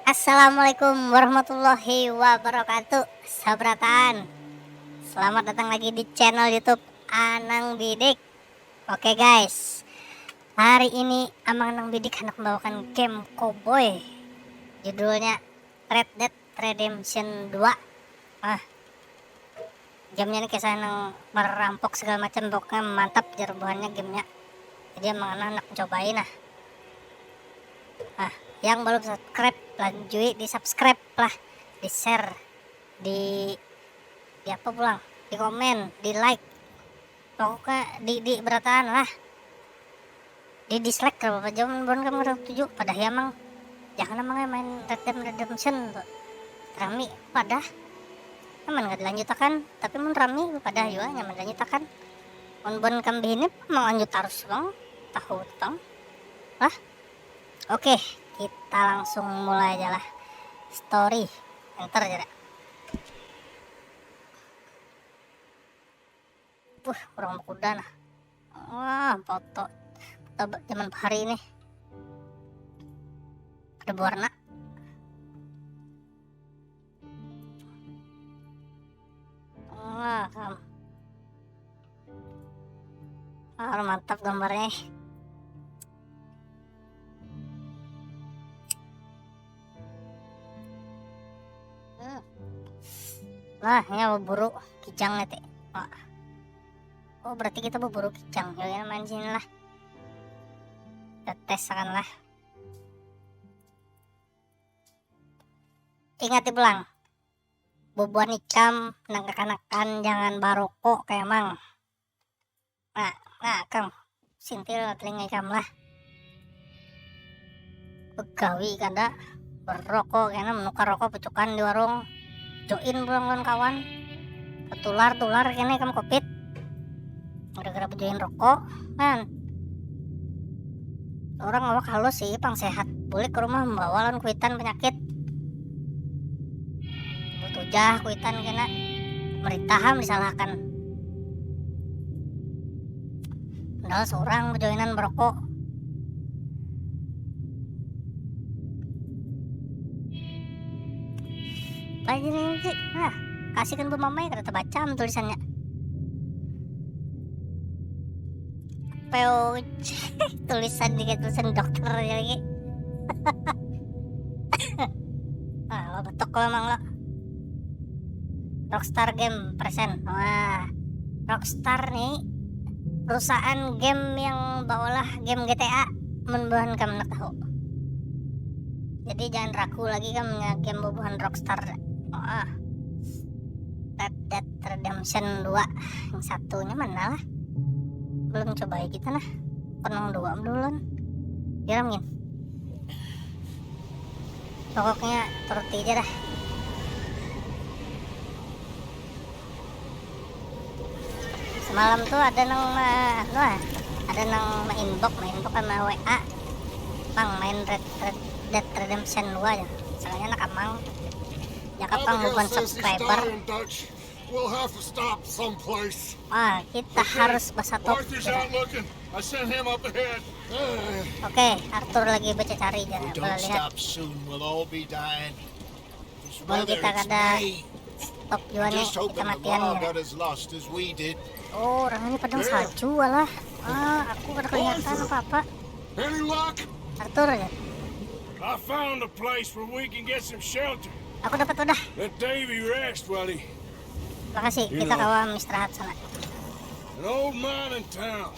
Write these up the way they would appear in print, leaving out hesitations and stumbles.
Assalamualaikum warahmatullahi wabarakatuh, sabratan. Selamat datang lagi di channel YouTube Anang Bidik. Oke guys, hari ini Amang Anang Bidik hendak membawakan game Cowboy. Judulnya Red Dead Redemption 2. Gamenya ini kisah yang merampok segala macam, pokoknya mantap jerbohannya gamenya. Jadi Amang Anang hendak cobain yang belum subscribe lanjut di subscribe lah, di share, di apa pulang, di komen, di like, pokoknya di berataan lah, di dislike kalau apa jam bon kamu udah tujuh pada emang jangan emang main Red Dead Redemption tuh rami pada emang nggak dilanjutkan, tapi mun rami pada juga nyaman dilanjutkan bon kami ini mau lanjut terus bang tahu tang lah. Oke, kita langsung mulai aja lah. Story, enter aja dah. Orang kuda nah. Wah, foto zaman hari ini. Ada warna. Wah, mantap gambarnya. Nah, ini berburu kijang nih. Oh, berarti kita berburu kijang. Ya main sini lah. Kita tes akan lah. Ingat pulang. Bobuan ikam nang kekanakan jangan barokok kayak mang. Nah, kang sintil telinga ikam lah. Begawi kada berrokok karena menukar rokok pecukan di warung. Join pulang kawan tular kene kamu covid gara-gara bejoin rokok kan orang awak halus sih pang sehat boleh ke rumah membawa lawan kuitan penyakit butuh jah kuitan kena merintaham disalahkan padahal seorang bejoinan berokok ini sih. Kasihkan bu mamai kada terbaca tulisannya. Tulisan dokter lagi. Lo betok lo emang lo. Rockstar Game present. Wah, Rockstar nih perusahaan game yang bawalah game GTA membuahan kamu nak tahu. Jadi jangan ragu lagi kamu game bubuhan Rockstar. Red Dead Redemption 2 yang satunya mana lah belum coba ya kita nah penang 2 belum diramgin pokoknya turti aja dah. Semalam tuh ada nang inbox sama WA bang main Red Dead Redemption 2 aja soalnya nak amang Jakapang bukan subscriber. Kita harus basatop. Oke, Arthur lagi baca cari jangan boleh lihat. Bon kita kada stop juga nih kita matian ya. Oh, orangnya pedang salju lah. Aku kada kelihatan apa-apa. Arthur ya. I found a place where we can get some shelter. Aku dapat udah. Let Davy rest while he. Makasih, kita kawam istirahat sana. An old mining town.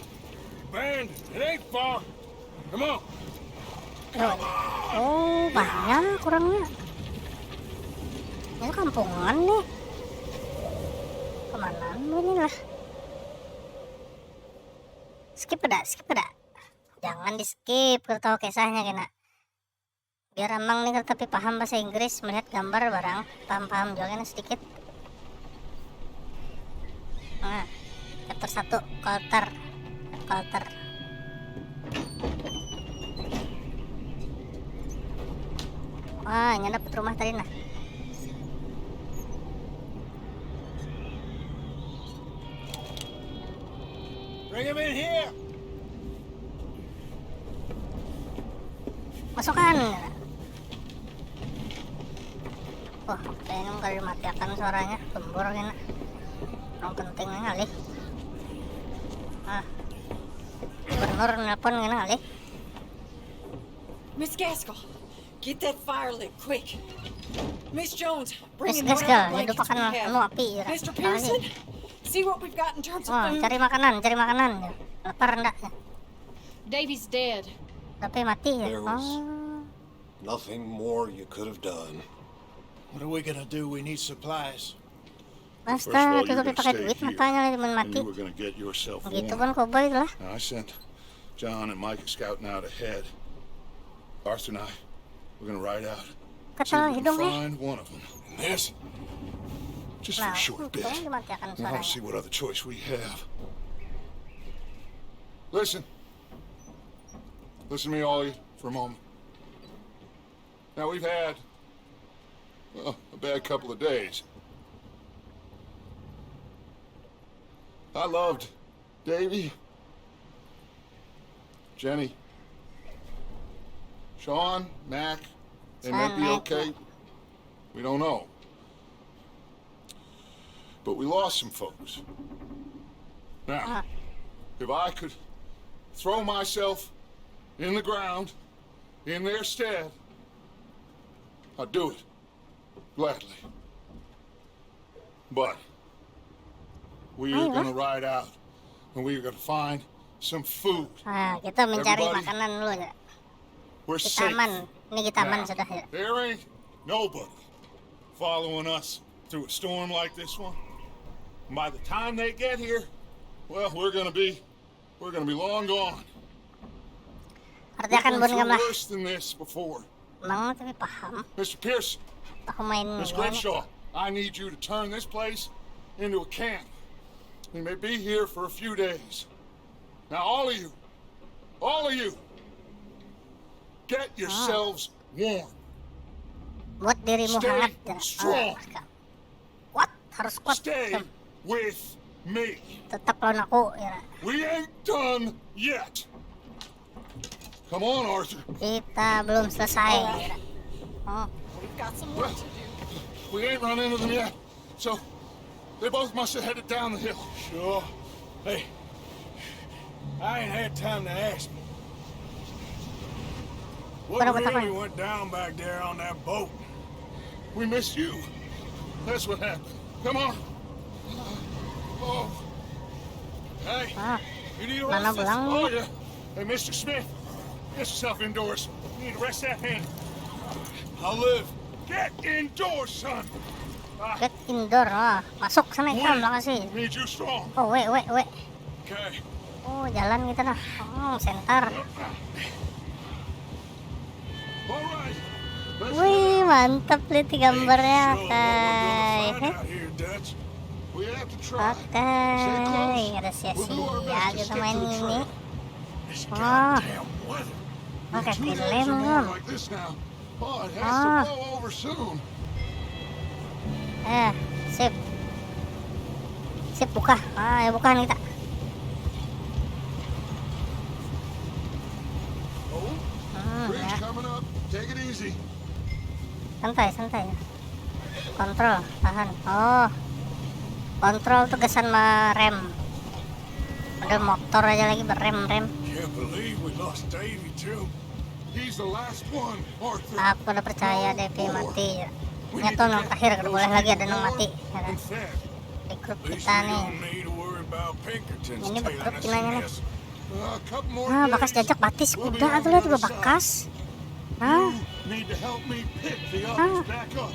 Abandoned. It ain't far. Come on. Oh, banyak kurangnya. Ini kampungan nih. Kemana ini lah? Skip dah. Jangan di skip, kalau tahu kisahnya kena. Biar emang nih tapi paham bahasa Inggris melihat gambar barang paham juga sedikit. Chapter 1 Coulter. Wah, ini dapet rumah tadi nah. Bring him in here. Masukkan. Wah, kayaknya kalau dimatikan suaranya lembur gini. Yang pentingnya kali. Gubernur nelpon gini kali. Miss Gaskell, get that fire lit quick. Miss Jones, bring Miss in whatever Gaskell, blankets hidupakan we have. anu api ya. Mr. Pearson, see what we've got in terms of Oh, food. cari makanan. Lapar enggak ya? Davy's dead. Tapi mati ya. There was- Oh, Nothing more you could have done. What are we gonna do? We need supplies. First of basta all, you're tutup gonna pakai stay duit here, matanya lagi mun and mati. you were gonna get yourself Gitu warm. kan cowboy itu lah. Now, I sent John and Micah scouting out ahead. Arthur and I, we're gonna ride out. See Ketel if we can hidung nih. find one of them. And this, just for Nah, a short bit. untung dimatikan I want to suaranya. see what other choice we have. Listen. Listen to me, all of you, for a moment. Now, we've had, well, a bad couple of days. I loved Davy, Jenny, Sean, Mac. They might Sean, be Mac, okay. We don't know. But we lost some folks. Now, if I could throw myself in the ground in their stead, I'd do it gladly. But we are going to ride out and we are going to find some food. Nah, kita mencari Everybody, makanan dulu ya. We're Kita safe. aman. Ini kita aman Now, sudah ya. there ain't nobody following us through a storm like this one. And by the time they get here, well, we're gonna be long gone. Artinya kan We've bun been through gamlah. worse than this before. Mang tapi paham. Mr. Pierce, Aku main Miss gini. Grimshaw, I need you to turn this place into a camp. We may be here for a few days. Now, all of you, get yourselves warm. Buat dirimu Stay hangat ya. strong. Kuat, harus kuat. Stay with me. Tetap lawan aku ya. We ain't done yet. Come on, Arthur. Kita belum selesai. Alright. Ya. Oh, We've got some work to do. We ain't run into them yet. So, they both must have headed down the hill. Sure. Hey, I ain't had time to ask. What Pero kata really ko- went down back there on that boat? We missed you. That's what happened. Come on. Oh. Hey, you need a Mana little belang assistance? Oh, nih? yeah. Hey, Mr. Smith, get yourself indoors. You need to rest that hand. I'll live. Get indoors, son. get indoor. Oh, masuk sana We ikam lah kasih. need you strong. Oh, wait. Okay. Oh, jalan kita dah. Oh, center. All right. Let's Wih, mantap lihat gambarnya, Show what we're gonna Kai. find out here, Dutch. We have to try. Oke, ada We'll do our sia-sia best to kita stick main to the ini. trail. This Oh. goddamn weather. Pakai 2 days film or more kan? like this now. Oh, it has Ah. to blow over soon. Sip. Sip, buka. Ya buka nih kita. Oh, bridge Ya. coming up. Take it easy. Santai. Kontrol, tahan. Oh. Kontrol tuh kesan rem. Ada motor aja lagi berrem. Can't believe we lost Davy too. He's the last one, Arthur. Aku udah percaya Devi mati. Ya tuh yang terakhir, kalau boleh lagi ada yang mati. Ya, And fed. di grup At least kita we nih. don't need to worry about Pinkerton's Ini tailing bergrup us gimana in nih? this. A couple more Bekas days. jajak batis We'll be kuda on tuh lihat the juga other side. bekas. You need to help me pick the Ah. others back up.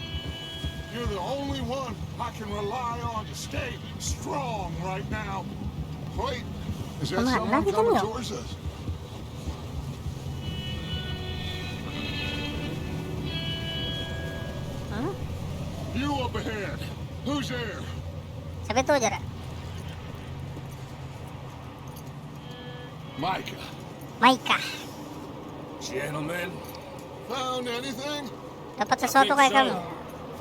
You're the only one I can rely on to stay strong right now. Wait, is that Kemana someone kita coming nih? towards us? You up ahead. Who's there? Siapa itu Jara? Micah. Maika. Gentlemen, Found anything? Dapat sesuatu kayak kamu?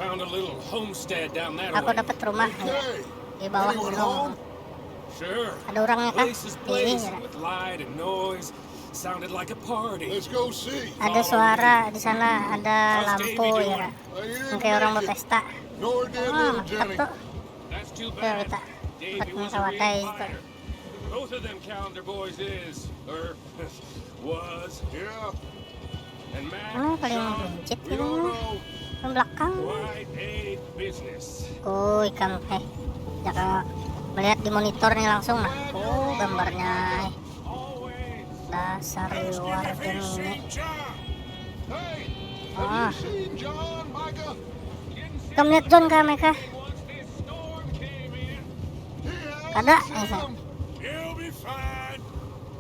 Found a little homestead down that Aku way. dapat rumah Okay. di bawah Anyone gunung. home? Sure. Ada orangnya kah? Place is Ini blazing Jara. with light and noise. Sounded like a party. Let's go see. Ada suara di sana, ada lampu ya. Kayak orang berpesta. Nor did Oh, little mantap Jenny. tuh. That's too Tuh bad. kita Davey lihat was a kawadai real itu. fighter. Both of them calendar boys is, or was, Yeah, and Matt, Mana paling Sean, buncit we gitu don't mah. know. Yang belakang. quite a business. Oh, ikan ya kalau melihat di monitor nih langsung nah. Oh, gambarnya. Always. Dasar warga ini. Hey, Ah, have you seen John, Micah? kamu lihat John kah mereka? Once this storm came in, He Kada, hasn't seen Isa. him. He'll be fine.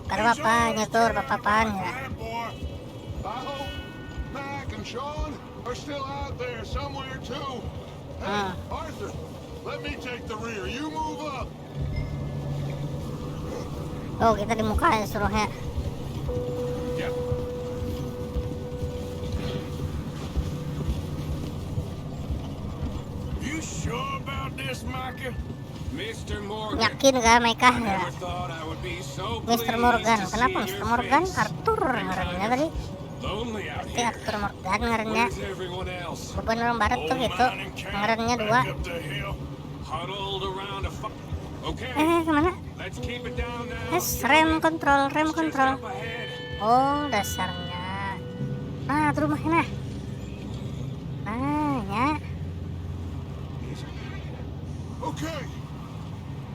Kada bapak nyetur bapak apaan ya? That boy. I hope Mac and Sean are still out there somewhere too. Hey, Arthur, let me take the rear. You move up. Oh, kita di muka ya suruhnya. yeah, You sure about this, Micah? Mr. Morgan. Yakin gak mereka I ya? never thought I would be so Mr. pleased Morgan, to kenapa see Mr. your Morgan? face. Arthur ngarannya tadi. Lonely out Tapi here. Arthur Morgan ngarannya. Where's everyone else? Beban orang barat tuh gitu. Ngarannya dua. Back up the hill. Huddled around a Okay, Kemana? let's keep it down now. Rem kontrol, rem Just kontrol. up ahead. Oh, dasarnya. Nah, tuh rumahnya nah. Nah, ya. Okay,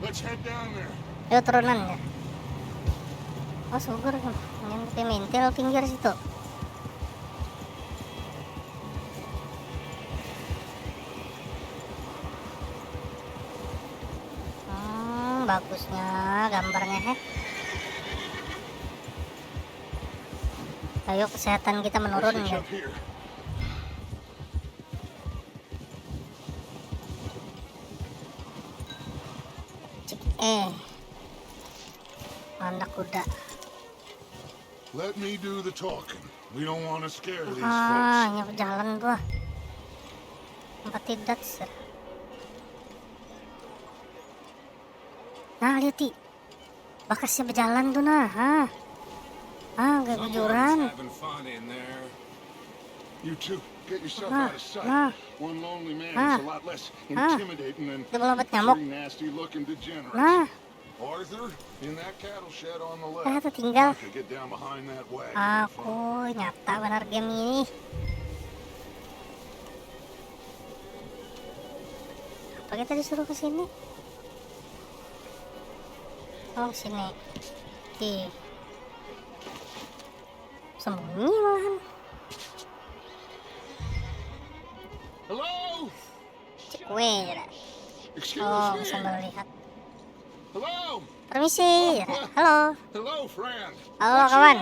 let's head down there. Yuk turunan ya. Oh, sugur kan. Yang pakai mintil pinggir situ. Bagusnya gambarnya Ayo kesehatan kita menurun Let's ya. up here. Cik anak kuda. Let me do the talking. We don't want to scare these folks. Ini jalan gua. Tempat tidak ser. Nah, lihat Ti. Bakasnya berjalan tuh nah. Gak Someone's kejuran. having fun in there. You two, get yourself Nah, out of sight. nah. One lonely man Nah. is a lot less intimidating than Itu belum nyamuk. three nasty-looking degenerates. Nah, Arthur, in that cattle shed on the left. itu tinggal. I could get down behind that wagon. Aku nyata benar game ini. Apa kita disuruh ke sini? Oh, sini. Di sembunyi malahan. Hello? Kue ya. Excuse Oh, me. sambil lihat. Hello? Permisi. Halo. Hello, friend. Halo kawan.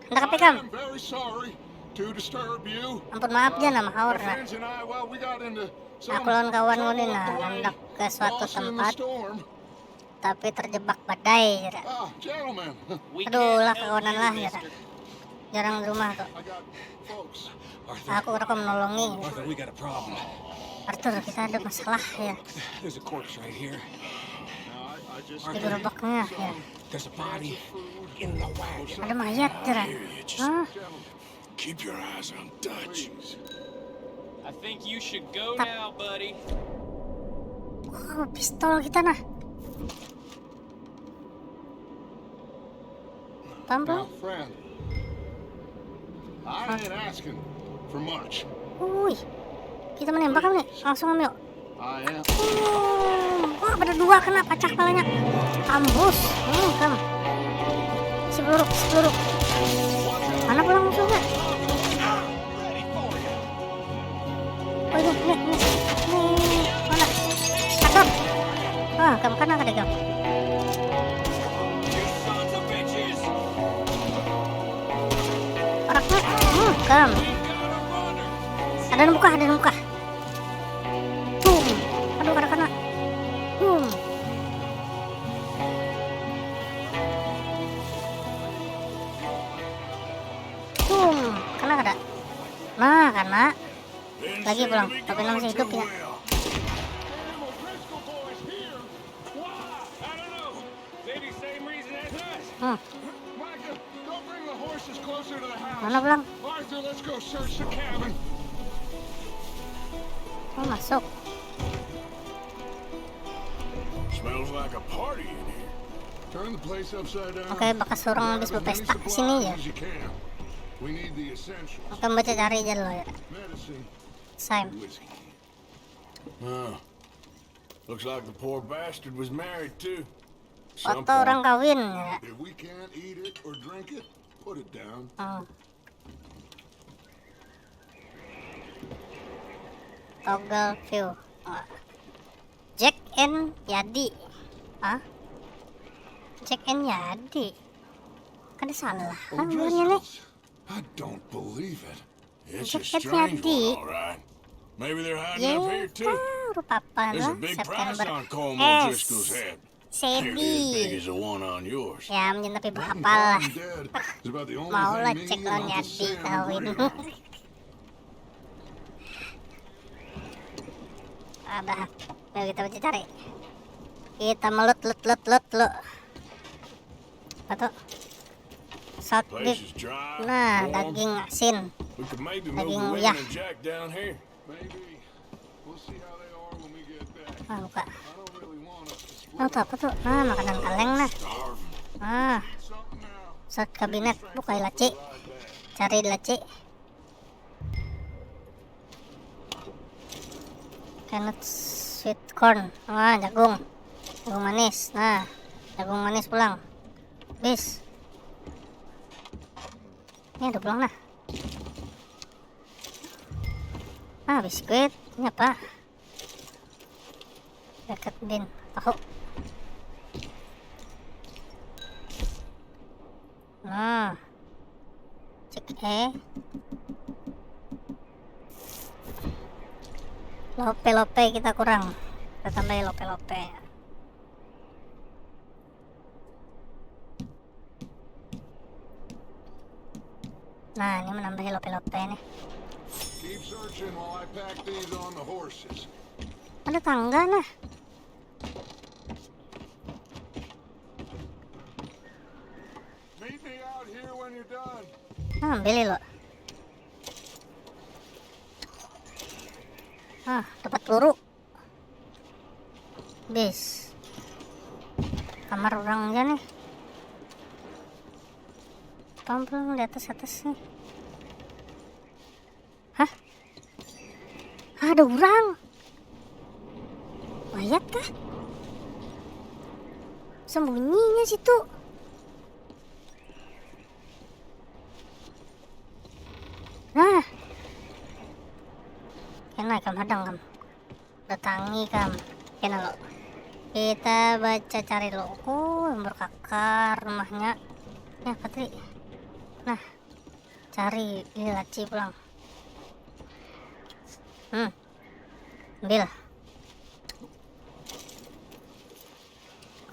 Hendak apa kam? I'm very sorry to disturb you. Ampun maaf dia nama My haur na. friends and I, well, we got into some Aku lawan kawan trouble ngunin up na the way, hendak ke suatu lost in the tempat storm. tapi terjebak badai. Ya. Gentlemen, Aduh lah kawanan lah ya. Jarang di rumah tuh. I got folks. Aku rekam menolongi. Arthur, we got a problem. Arthur, kita ada masalah ya. There's a corpse right here. Now, I just Di gerobaknya ya. There's a body in the wagon. Ada mayat ya. Hah? Keep your eyes on Dutch. I think you should go Tap. now, buddy. Oh, pistol kita nah. Pelan-pelan. Now, friend, I ain't asking for much. Wih, kita menembak kan nih? Langsung ambil. I am. Wah, ada dua kena pacak palanya. Ambus. Kam. Si peluru. Mana pulang musuhnya? Oh, ini. Mana? Atur. Wah, kam kena kada kam. Oraknya. Kam. Ada yang buka. Boom. Aduh, kada kena. Boom. Boom. Kena kada? Nah, kena. Lagi pulang, tapi masih hidup ya. Maybe same reason as us. Hmm. Micah, go closer to the house. Mana pulang? Arthur, let's go search the cabin. Oh, masuk. Smells like a party in here. Turn the place upside down. Oke, bakal suruh habis Grab as berpesta many kesini ya. supplies as you can. We need the essentials. Oke, baca cari aja dulu ya. Medicine, Sam. whiskey. Huh. Looks like the poor bastard was married too. Foto orang kawin ya. If we can't eat it or drink it, put it down. Oh. Toggle view. Oh. Jack and Yadi. Hah? Jack and Yadi. Kan ada salah kan bulannya nih. I don't believe it. It's a Jacket strange Yadi. one, all right. Maybe they're hiding Ya, up here too. taruh papa There's lah. a big price September. on Colm Es. O'Driscoll's head. Nearly as big Sedi. as the one on yours. Ya, mungkin tapi Getting berapa lah. Colm dead is about the only Mau lah thing me cek and on Uncle Yadi Sam kawin. agree on. Ada. Yuk kita baca cari. Kita melut. Apa tuh? Salt Place beef. is dry, Nah, warm. daging asin. We could maybe move daging the uyah. women and Jack down here. Maybe. We'll see how they are when we get back. Ah, buka. I don't really want us to split Oh, tuh apa tuh? Nah, makanan kaleng nah. Starving. Ah, something now. salt kabinet. Buka laci. Cari laci. Carrot sweet corn. Ah, jagung. Jagung manis. Nah, jagung manis pulang. Bis. Ini ada pulang nah. Ah, biskuit. Ini apa? Dekat bin. Tahu. Nah. Cek Lope kita kurang. Kita tambahin lope. Nah, ini menambahin lope nih. Keep searching while I pack these on the horses. Ada tangga nah. Meet me out here when you're done. Nah, ambil lo. Ah, dapat peluru. Bis. Kamar orang aja nih. Pelan di atas nih. Hah? Ada orang. Mayat kah? Sembunyinya situ. Nah. Kena kam hadang kam. Datangi kam. Kena lo. Kita baca cari lo. Oh, yang berkakar rumahnya. Ya, Patri. Nah. Cari ini laci pulang. Ambil.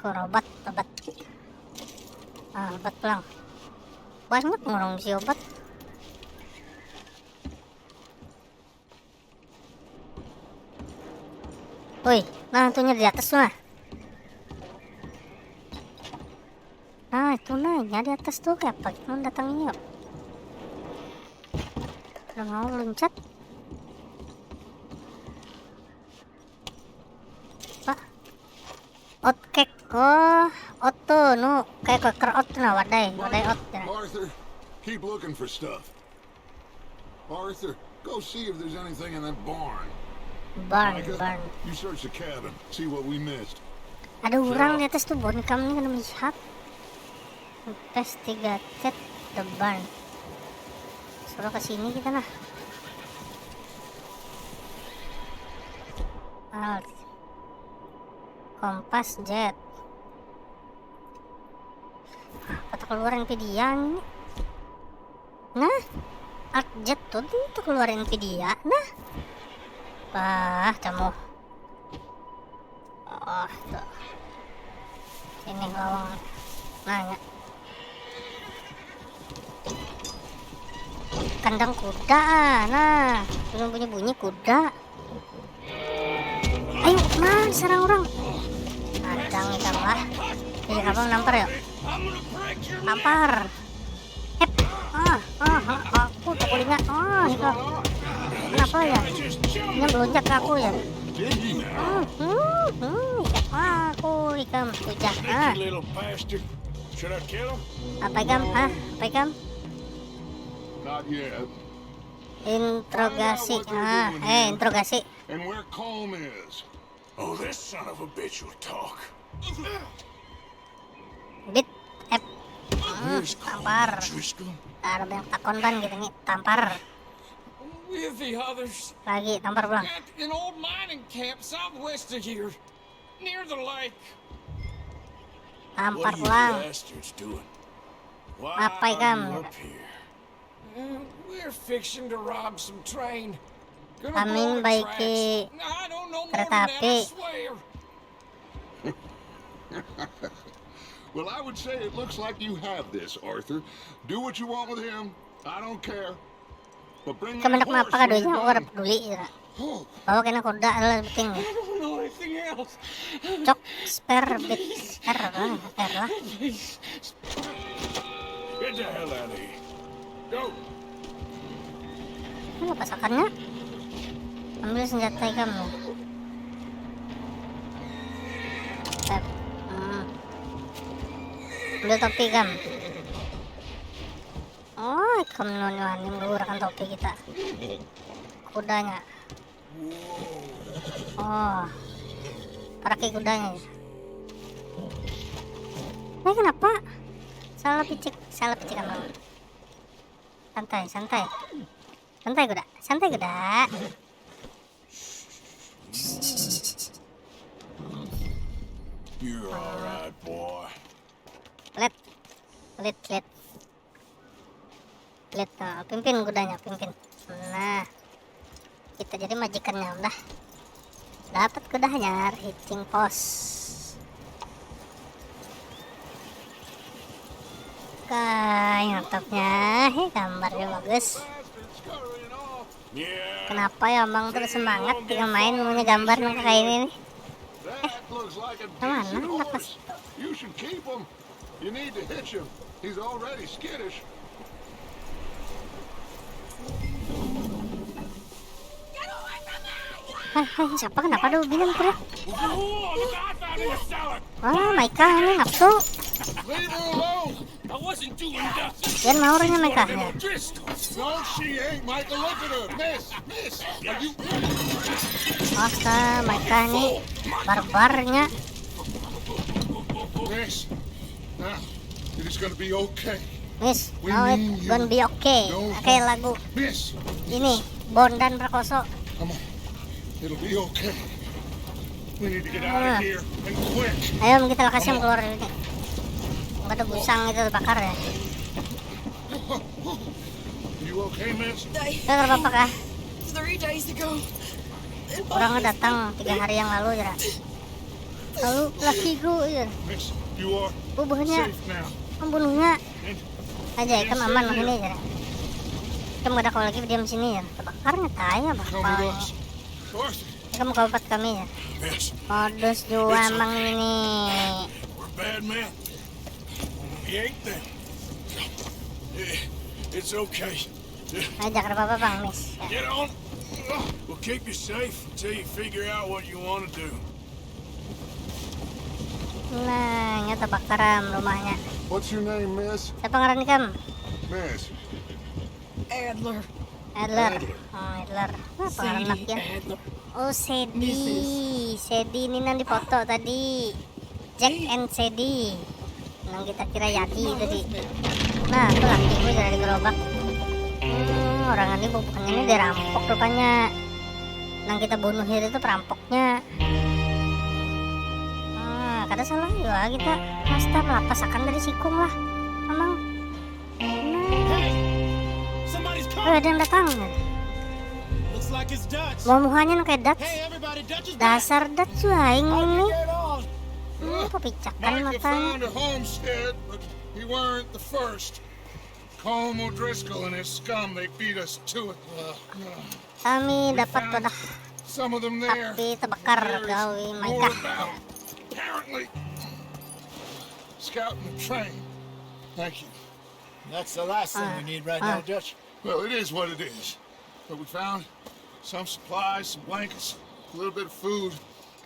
Obat. Ah, obat pulang. Banyak ngorong si obat. Woi, nah itunya di atas tuh nah. Nah itu nanya di atas tuh kayak apa? Kita datangin yuk. Udah mau loncat. Pak. Ot kek. Oh, ot tuh nu kayak keker ot nah wadai ot. Arthur, keep looking for stuff. Arthur, go see if there's anything in that barn. Barn. You search the cabin, see what we missed. Ada orang di atas tuh bon kami kena melihat. Investigated the barn. Suruh ke sini kita nah. Alt. Kompas jet. Apa keluar Nvidia ini? Nah, alt jet tuh itu keluar Nvidia. Nah. Wah, kamu. Oh, tuh. Sini lawang. Nah, ya. Kandang kuda. Nah, bunyi kuda. Ayo, man, serang orang. Kandang ikan lah. Iya, kamu nampar ya? Nampar. Aku tegulinga. Ikaw. Kenapa ya? Ini melunjak ke aku ya. Aku ikam tujak. Sneaky little bastard. Should I kill him? Apa ikam? Apa ikam? Not yet. Interogasi. Interogasi. And where Colm is. Oh, this son of a bitch will talk. Bit F. Where's Tampar. Driscoll? Ada yang takon ban gitu nih. Tampar. With the others. Lagi tampar pulang. At an old mining camp southwest of here. Near the lake. Tampar What are pulang. you bastards doing? Why Apa are ikam? you up here? We're fixing to rob some train. Gonna Kami blow the membaiki tracks. I don't know more kereta than that, api. I swear. Well, I would say it looks like you have this, Arthur. Do what you want with him. I don't care. But bring that Kemendak horse apa when kadonya? you're Aku ada done. peduli. Ya. Oh, Bawa kena kuda adalah penting. I don't know anything else. Cok spare bit R lah. Get the hell out of here. Go. Mana pasakannya? Ambil senjata kamu. Tap. Ambil topi kamu. Oh, kamu nonyohan yang menggunakan topi kita. Kudanya. Oh, paraki kudanya. Ini kenapa? Salah picik kamu. Santai. Santai kuda. You're all right, boy. Lihat. Pimpin kudanya, pimpin. Nah, kita jadi majikannya udah. Dapat kudanya, hitching post. Kayak laptopnya, gambarnya bagus. Yeah. Kenapa ya Bang terus semangat tinggal main punya gambar nang kayak ini nih? that looks like a Come on, decent man, horse. You should keep him. You need to hitch him. He's already skittish. Siapa kenapa ada bilang teriak? Oh, look, I found in the cellar. Oh, Maika ini nafsu. Leave her alone. I wasn't doing nothing. Dia mau orangnya Maika. No, Driscoll. No, she ain't, Michael. Look at her. Miss. Are you... Masa Maika ini barbarnya. Miss. Now, it is gonna be okay. Miss, now it gonna be okay. Kayak lagu Miss. ini Bondan Prakoso. Come on. It'll be okay. We need to get out of here and quick. Ayo kita lokasi yang keluar ini. Nggak ada busang itu bakar ya. You okay, miss? Kita apa kah? 3 days ago. Orangnya datang 3 hari yang lalu ya. Lalu lakiku ya. Miss, you are Bubuhnya, safe now. pembunuhnya. Aja ikan aman begini ya. Kamu ada kalau lagi diam sini ya. Bakarnya tanya Come with bakal. us. Arthur. Kamu kaupat kami ya. Miss, Modus jua emang ini. we're bad men. We ain't them. It's okay. Ajak ada apa-apa bang, Miss. Ya. Get on. We'll keep you safe until you figure out what you want to do. Nah, nyata bakaran rumahnya. What's your name, miss? Siapa ngaran kamu? Miss. Adler. Adler. Oh, Adler. Apa ngaran Sadie anaknya? Adler. Oh, Sadie ini nanti foto tadi. Jack and Sadie. Yang kita kira Yadi tadi. Nah, itu laki gue jadi gerobak. Orang ini bukannya ini dirampok rupanya. Yang kita bunuh itu perampoknya. Kada salah ya kita. Master melapasakan dari sikung lah. Memang. Nah. Ada yang datang. Looks like it's Dutch. Mau mukanya kayak Dutch. Hey, everybody, Dutch is back. Dasar Dutch aing ini. Get on. Pepicakan Micah matanya. found a homestead, but he weren't the first. Colm O'Driscoll and his scum, they beat us to it. Kami dapat pada Some of them there. api terbakar gawe More Maika. about, apparently. Scouting the train. Thank you. That's the last thing we need right now, Dutch. Well, it is what it is. But we found some supplies, some blankets, a little bit of food,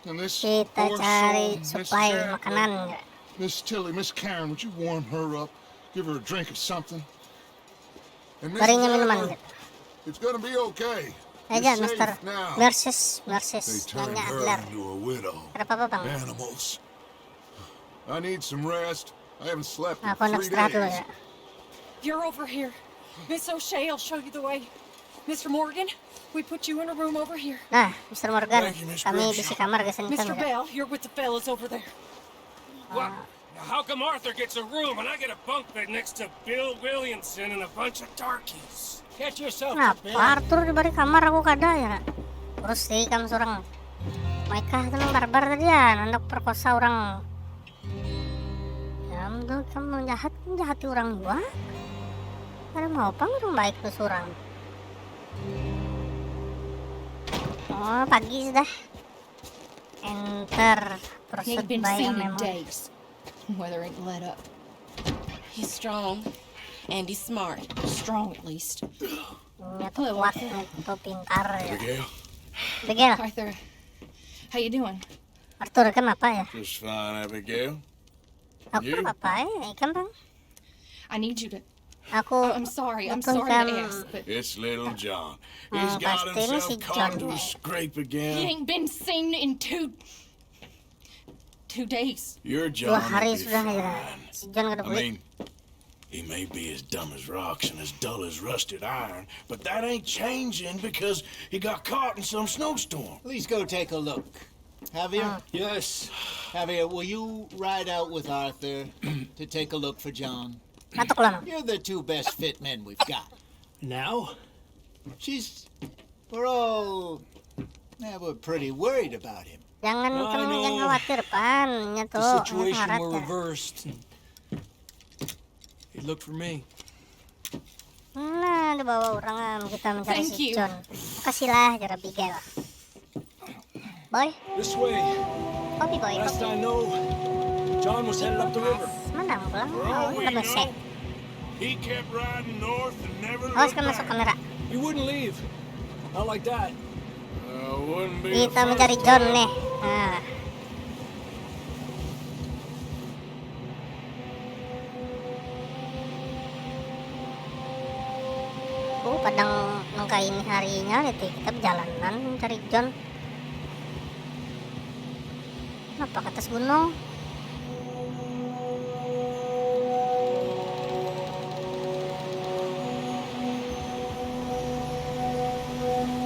and this Kita poor cari soul, Miss supply Chadwick, makanan nggak? Miss Tilly, Miss Karen, would you warm her up? Give her a drink or something? And Mrs. Baringin minuman Adler, nggak? it's gonna be okay. Aja, You're Mister safe now. Merces, They turned Nyonya her Adler. into a widow. Ada apa bang? Animals. I need some rest. I haven't slept in Aku nak 3 istirahat dulu days. ya. You're over here. Miss O'Shea will show you the way. Mr. Morgan, we put you in a room over here. Nah, Mr. Morgan, Thank you, Miss kami Brooks. bisi kamar kesan Mr. Bell, you're with the fellas over there. What? How come Arthur gets a room and I get a bunk bed next to Bill Williamson and a bunch of darkies? Catch yourself Nah, up, man. Arthur di balik kamar aku kada ya. Terus sih kamu seorang Maika itu barbar tadi ya, hendak perkosa orang. Ya, menurut kamu menjahati orang gua? Ada mau apa orang baik ke seorang? Oh, pagi sudah. Enter. He Proceed ain't been by a seen in memo. days. Weather ain't let up. He's strong and he's smart. Strong at least. Nya tuh kuat, nya tuh pintar ya. Abigail? Miguel, Arthur, how you doing? Arthur kan apa ya? Just fine, Abigail. Aku You? apa ya? Ikan bang. I need you to. Aku I'm sorry. I'm Betul, sorry to Sam. ask, but It's little John. He's Oh, got pasti ini si himself caught John. into a scrape he again. ain't been seen in 2 days. Your 2 John hari will be sudah ya. fine. Si John kada I beli. mean, he may be as dumb as rocks and as dull as rusted iron, but that ain't changing because he got caught in some snowstorm. Please go take a look. Javier? Yes. Javier, will you ride out with Arthur to take a look for John? Natuk lang. You're the 2 best fit men we've got. Now? We're pretty worried about him. Jangan I kamu know. jangan khawatir pan. Nya The tuh situation ngarat were ya. reversed. He looked for me. Nah, dibawa orang kita mencari Thank si you. John. Makasihlah jara Miguel. Boy, This way. kopi boy, Last kopi. I know, John was headed up the river. Mana pulang? For all Oh, we udah besek. know, he kept riding north and never Awas looked kan masuk back. kamera. He wouldn't leave. Not like that. Wouldn't be the Kita first mencari time. John nih. Nah. Padang nungka ini harinya itu kita perjalanan mencari John. Kenapa ke atas gunung?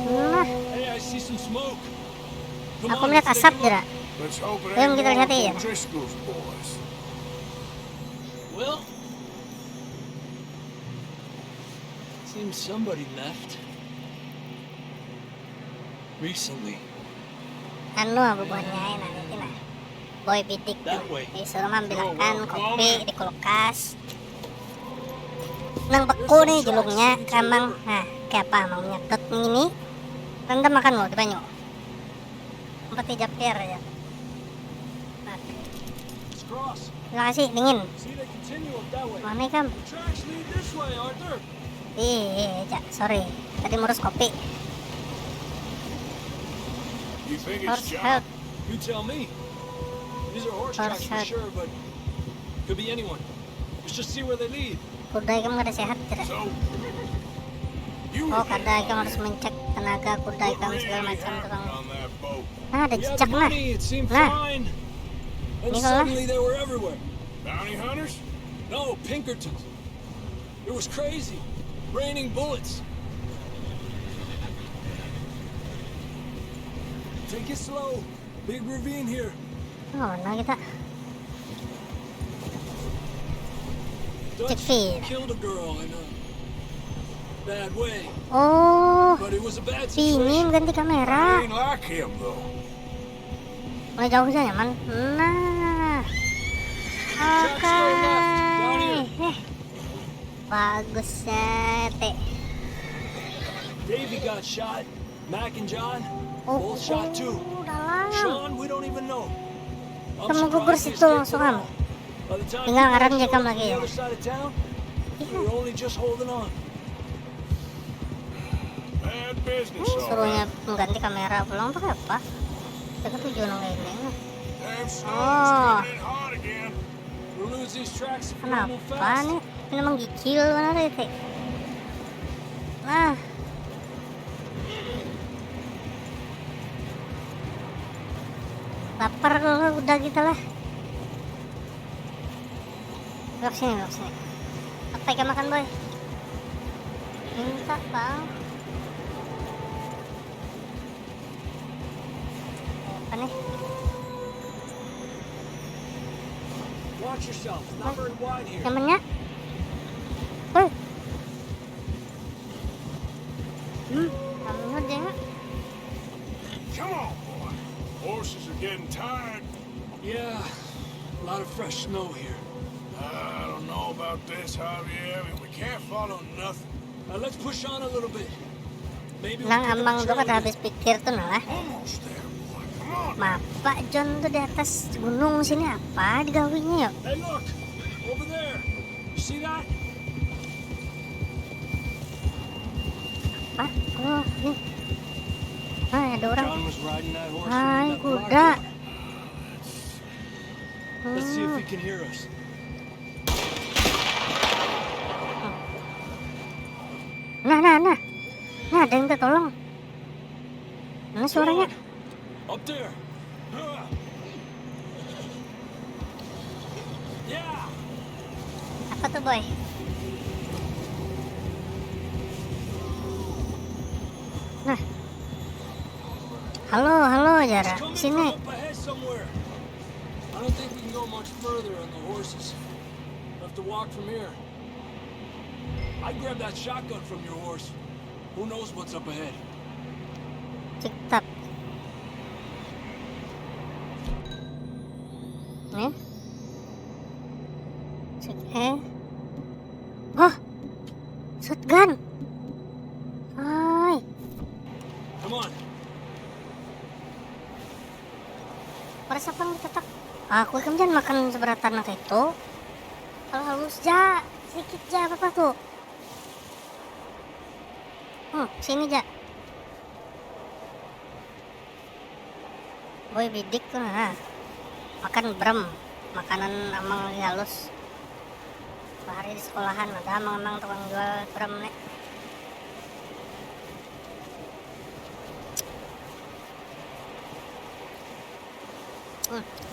Nah, Hey, I see some smoke. Come aku on, melihat let's asap take a look. tidak? Let's hope it Ayo ain't kita more lihat aja. from Driscoll's boys. Well, seems somebody left. Recently. Anu bubuhannya nanti nah. Boy bidik That way. disuruh ambilkan Oh, kopi di kulkas. Nang beku nih julungnya kambang. Nah, kayak apa mau nyetot ini? Rendam makan lo di banyu. Empat japir ya. Nah, Let's cross. terima kasih dingin. See, they continue up that way. Mana kam? The tracks lead this way, Arthur. Sorry. Tadi ngurus kopi. You think it's Horse John? head. You tell me. These are horse tracks for Horse head. sure, but could be anyone. Let's just see where they lead. Kuda kamu kada sehat tidak? So, you Oh, were kada kamu harus mencek tenaga kuda what kamu segala really macam tukang. happened on that boat? Nah, ada We had jejak the nah. money, it seemed Nah. fine. And Ini kalau- suddenly they were everywhere. Bounty hunters? No, Pinkertons. It was crazy. Raining bullets. Take it slow. Big ravine here. Oh, mana kita? Dutch Feed. killed a girl in a bad way, Oh, but it was a bad pingin situation. ganti kamera. Ain't like him, though. Mulai jauh saja nyaman. Nah, oke. Bagus sete. Davey got shot. Mac and John Oh, both shot too. dalam. Sean, we don't even know. I'm Kamu gugur surprised they situ escaped langsung alive. kamu. By the time Tinggal people ngarang showed jekam up lagi on the ya. other side of town, We were only just holding on. Bad business, all Suruhnya right. mengganti kamera pulang pakai apa? Kita tujuan kayak ini. Damn snow's Oh. coming in hard again. We'll lose these tracks if we don't move Kenapa fast. nih? Ini menggigil benar itu. Nah. Lapar kalau udah gitu lah. Belok sini. Apa ikan makan boy? Minta bang. Apa nih? Watch yourself. It's not very wide here. Namanya? Namanya dia nggak? Come on, boy. Horses are getting tired. Yeah, a lot of fresh snow here. I don't know about this, Javier. I mean, we can't follow nothing. Let's push on a little bit. Maybe we'll Nang pick up ambang a tuh trail kada here. habis pikir tuh nah. Almost there, boy. Come on. Bapak John tuh di atas gunung sini apa digawinya yuk? Hey, look! Over there! You see that? Apa? Oh, ini. Ah, ada orang. John was riding that horse. Hai, when we got kuda. blocked. Let's see if he can hear us. Nah. Nah, ada yang minta tolong. Mana suaranya? Up there. Yeah. Apa tuh boy? Nah. Halo Jara. Coming Sini. from up ahead somewhere. I don't think we can go much further on the horses. We'll have to walk from here. I grabbed that shotgun from your horse. Who knows what's up ahead? Ciptap. Nih. Oh. Shotgun. Hai. Come on. Pada siapa yang ditetak? Aku kemudian makan seberatan kayak itu. Kalau halus ja, sedikit ja apa tuh? Sini ja. Boy bidik tuh nah. Makan brem, makanan amang lagi halus. Hari di sekolahan ada amang tukang jual brem nih.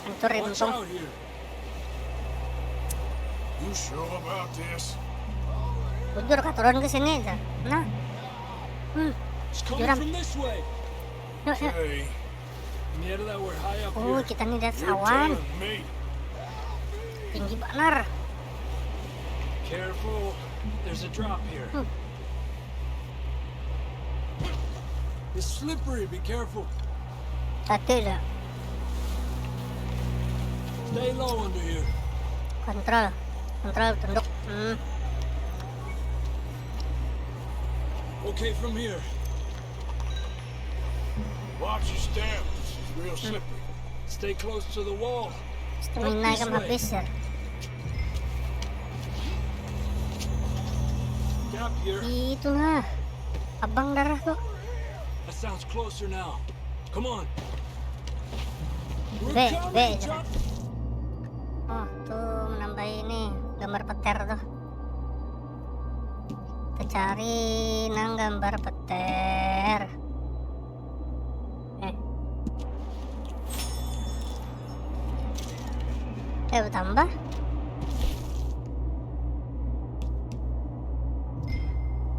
Hancurin Watch untung. out here. You sure about this? Bujur turun ke sini aja. Nah. It's coming Juram. from this way. Yuk. Hey, Near that we're high up Oh, here. kita nih di atas you're awan. telling me. Tinggi bener. Careful. There's a drop here. It's slippery. Be careful. Tadi udah Stay low under here. kontrol tunduk. Okay, from here. Watch your step. This is real slippery. Stay close to the wall. Stamina kan habis ya. Gap here. Itu lah. Abang darah tuh. That sounds closer now. Come on. We're B coming, aja. John. Oh, tuh menambah ini gambar petir tuh. Kita cari nang gambar petir. Bertambah.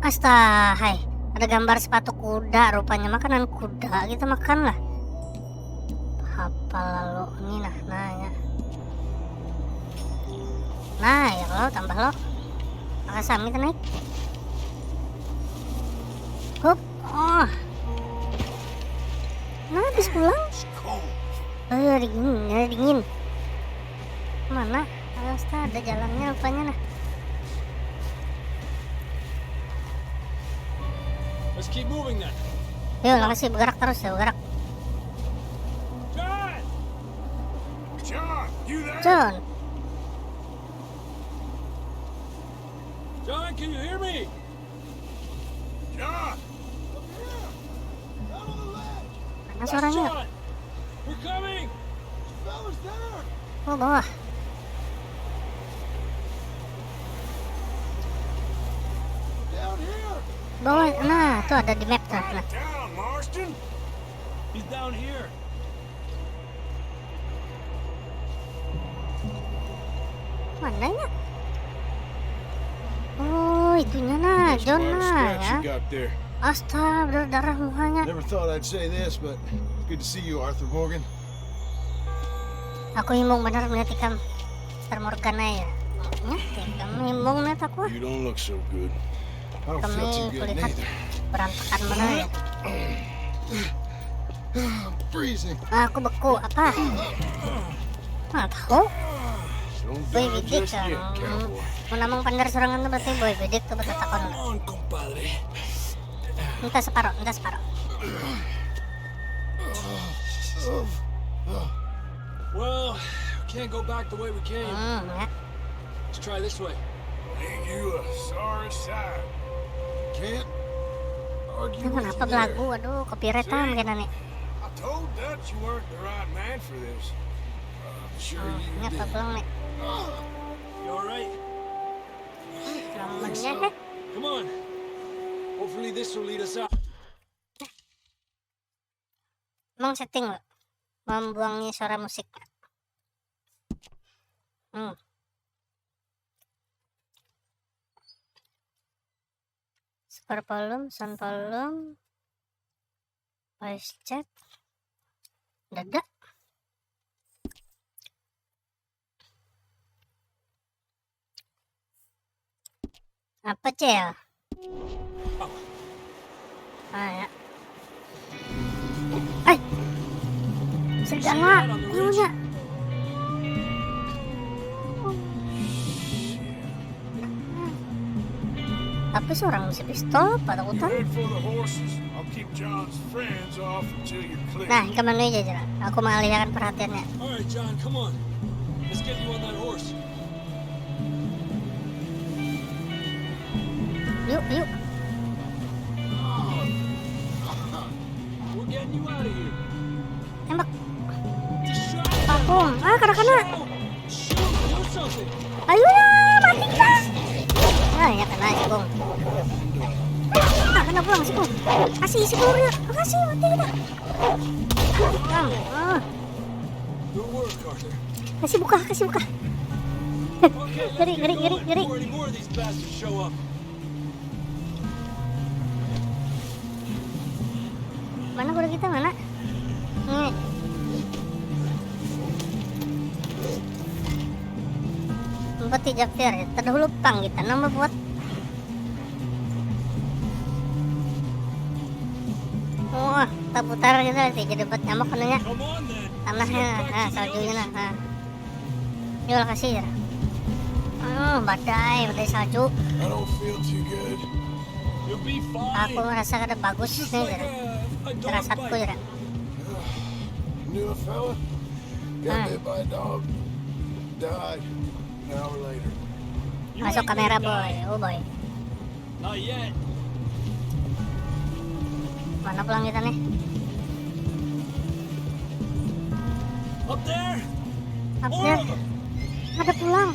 Astaga, hai. Ada gambar sepatu kuda, rupanya makanan kuda. Kita makan lah. Apa lalu ini nah ya. Nah, ya lo tambah lo. Maka sami kita naik. Hup. Oh. Nah, habis pulang. Dingin. Mana? Astaga, ada jalannya rupanya nah. Let's keep moving then. Yuk, makasih bergerak terus ya, bergerak. John! John, you there? John. John, can you hear me? John! Mana suaranya? John! We're coming! Oh, bawah. Bawah, nah, tuh ada di map tuh. Nah. Down, Marston! He's down here. Mananya? Oh, itunya nah, John nah ya. Astaga, berdarah mukanya. Never thought I'd say this, but good to see you, Arthur Morgan. Aku himbong benar melihat ikam Mr. Morgana ya. Kami himbong net aku. You don't look so good. I don't feel too Kami good kulihat neither. berantakan benar ya. I'm freezing. Aku beku apa? Nggak tahu. Don't Boy die bidik just kan. yet, cowboy. Menamang pandar serangan tuh berarti boy bidik tuh bertatakon. Come on, compadre. Entah separuh, entah separuh. Well, we can't go back the way we came. Ya. Let's try this way. Ain't you a sorry sight? Can't argue Ini with kenapa you there. belagu? Aduh, copyrightan kayaknya nih. I told Dutch you weren't the right man for this. Sure Ini you apa did. pulang nih? You alright? Nomornya deh. Come on. Hopefully this will lead us out. Emang setting lo membuangi suara musik. Super volume, sound volume, voice chat, dada. Apa cel? Ya. Segala punya. Tapi seorang misi pistol pada You hutan. head for the horses. I'll keep John's friends off until you're clear. Nah, kemana aja Jera? Aku mengalihkan perhatiannya. Alright, John, come on. Let's get you on that horse. Yuk, yuk. We're getting you out of here. Tembak. Distract them. Vakum. Kena. Shoot, do something. Ayo mati kita. Ya kena si Bung. Kena pulang si Bung. Kasih si Bung ya. Kasih mati kita. Good work, Arthur. Kasih buka, kasih buka. Okay, let's Geri, get geri, going geri. before any more of these bastards show up. Mana kuda kita mana? Nih. Empat tiga pier ya. Terdahulu pang kita nama buat. Wah, kita putar kita nanti jadi buat nyamuk kenanya. Come on then. Tanahnya, saljunya nah. Yuk kasih ya. Badai salju. I don't feel too good. You'll be Aku fine. merasa kada bagus Just nih like Jera. a dog Terasatku bite. Jera. Knew a fella? Got bit by a dog. Died an hour later. You Masuk ain't kamera gonna boy, die. oh boy. Not yet. Mana pulang kita nih? Up there. Up More there. of them. Ada pulang.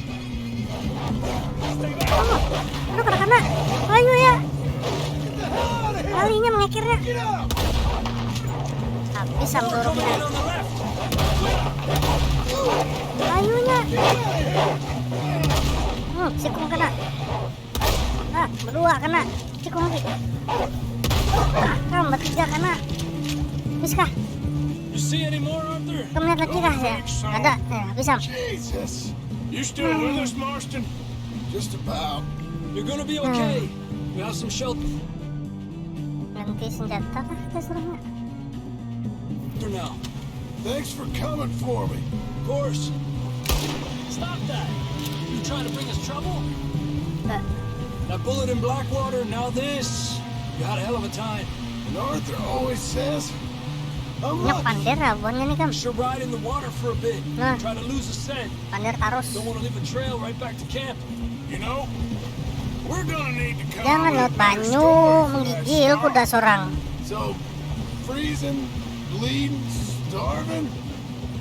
Aduh kena. Ayo ya. Kalinya mengekirnya. Habis More coming samburuknya. in on the left. Ayunya. Sikung kena. Berdua kena. Sikung lagi. Bertiga kena. Bisa kah? You see any more, Arthur? Kamu lihat lagi kah ya? Ada. Bisa. Jesus. You still with us, Marston? Just about. You're gonna be okay. We have some shelter Ganti senjata kah kita suruhnya? now. Thanks for coming for me. Of course. Stop that. You trying to bring us trouble? That bullet in Blackwater, now this. You had a hell of a time. And Arthur always says, I'm Ini lucky. pandir abuannya nih kam. We should ride in the water for a bit. Nah. Try to lose a scent. Pandir tarus. Don't want to leave a trail right back to camp. You know, We're gonna need to come Jangan up laut with a better banyu story for menggigil this kuda story. sorang. So, freezing, bleeding, starving,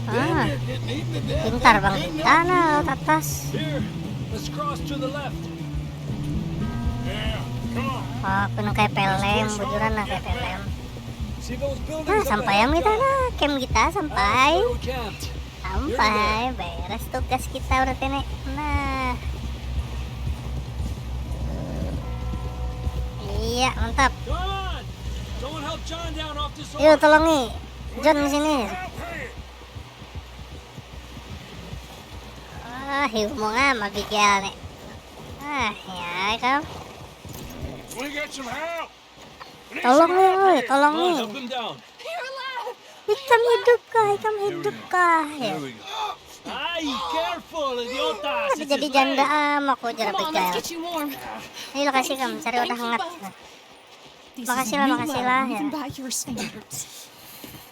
Ah, damn near getting eaten to death. pintar and Bang couldn't Dita help na you. laut atas. Here, let's cross to the left. Yeah, come on. Oh, penuh kayak pelem, bujuran lah kayak pelem. See those buildings Nah, up sampai ahead, yang kita John? nah, camp kita sampai. That's where we camped. Sampai beres tugas kita berarti nih. Nah. Iya, mantap. Come on! Someone help John down off this Yuk horse. tolong nih. John di sini. Hiu mo nga mabigyan nih. Ya kau. We get some help. We need Tolong some nih, help woi, here. tolong Come on, nih. help him down. Ikan hidup kah? Ikan hidup kah? Ya. we go. Ay, careful, idiotas. Aduh, jadi janda aku jarang Come on, let's bicara. get you warm. Ini lokasi kamu cari udah hangat. This Makasih is lah, new makasih level, lah, ya. even by your standards.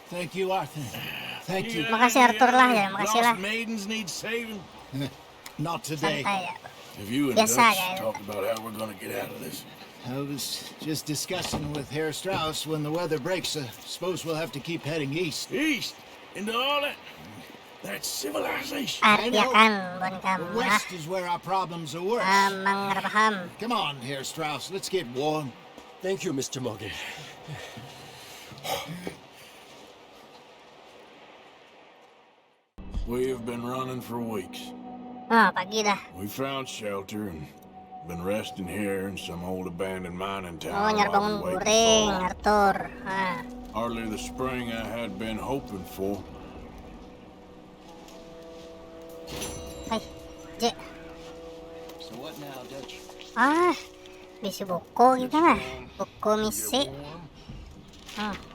Thank you, Arthur. Thank you. Makasih Arthur lah ya, makasih lah. Lost maidens need saving. Not today. Santai ya. Have you and Biasa Dutch ya. talked about how we're gonna get out of this? I was just discussing with Herr Strauss when the weather breaks. Suppose we'll have to keep heading east. East into all that civilization. Artiakan bon kamu lah. West is where our problems are worse. Amang paham. Come on, Herr Strauss, let's get warm. Thank you, Mr. Morgan. We have been running for weeks. Oh, pagi dah. We found shelter and been resting here in some old abandoned mining town. Oh, nyari bangun while we wait for guring, fall. Arthur. Hardly the spring I had been hoping for. Hai, J. So what now, Dutch? Bisi buku gitu nah. Buku misi.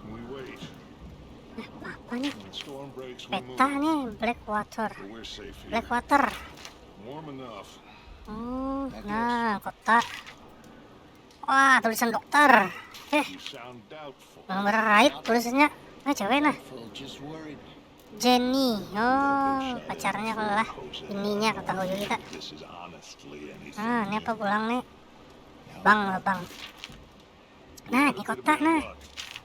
We wait. Apa nih? When the storm breaks, we move. Peta nih, Blackwater. But we're safe here. Blackwater. Warm enough. Nah, kota. Wah, tulisan dokter. You sound doubtful. Nomor right tulisannya. Cewek nah. Full, just worried. Jenny. Oh, pacarnya kalau lah. Ininya kata Hoyo kita. This is honestly anything. Ini apa pulang nih? Bang lah, bang. Nah, ini kota nah.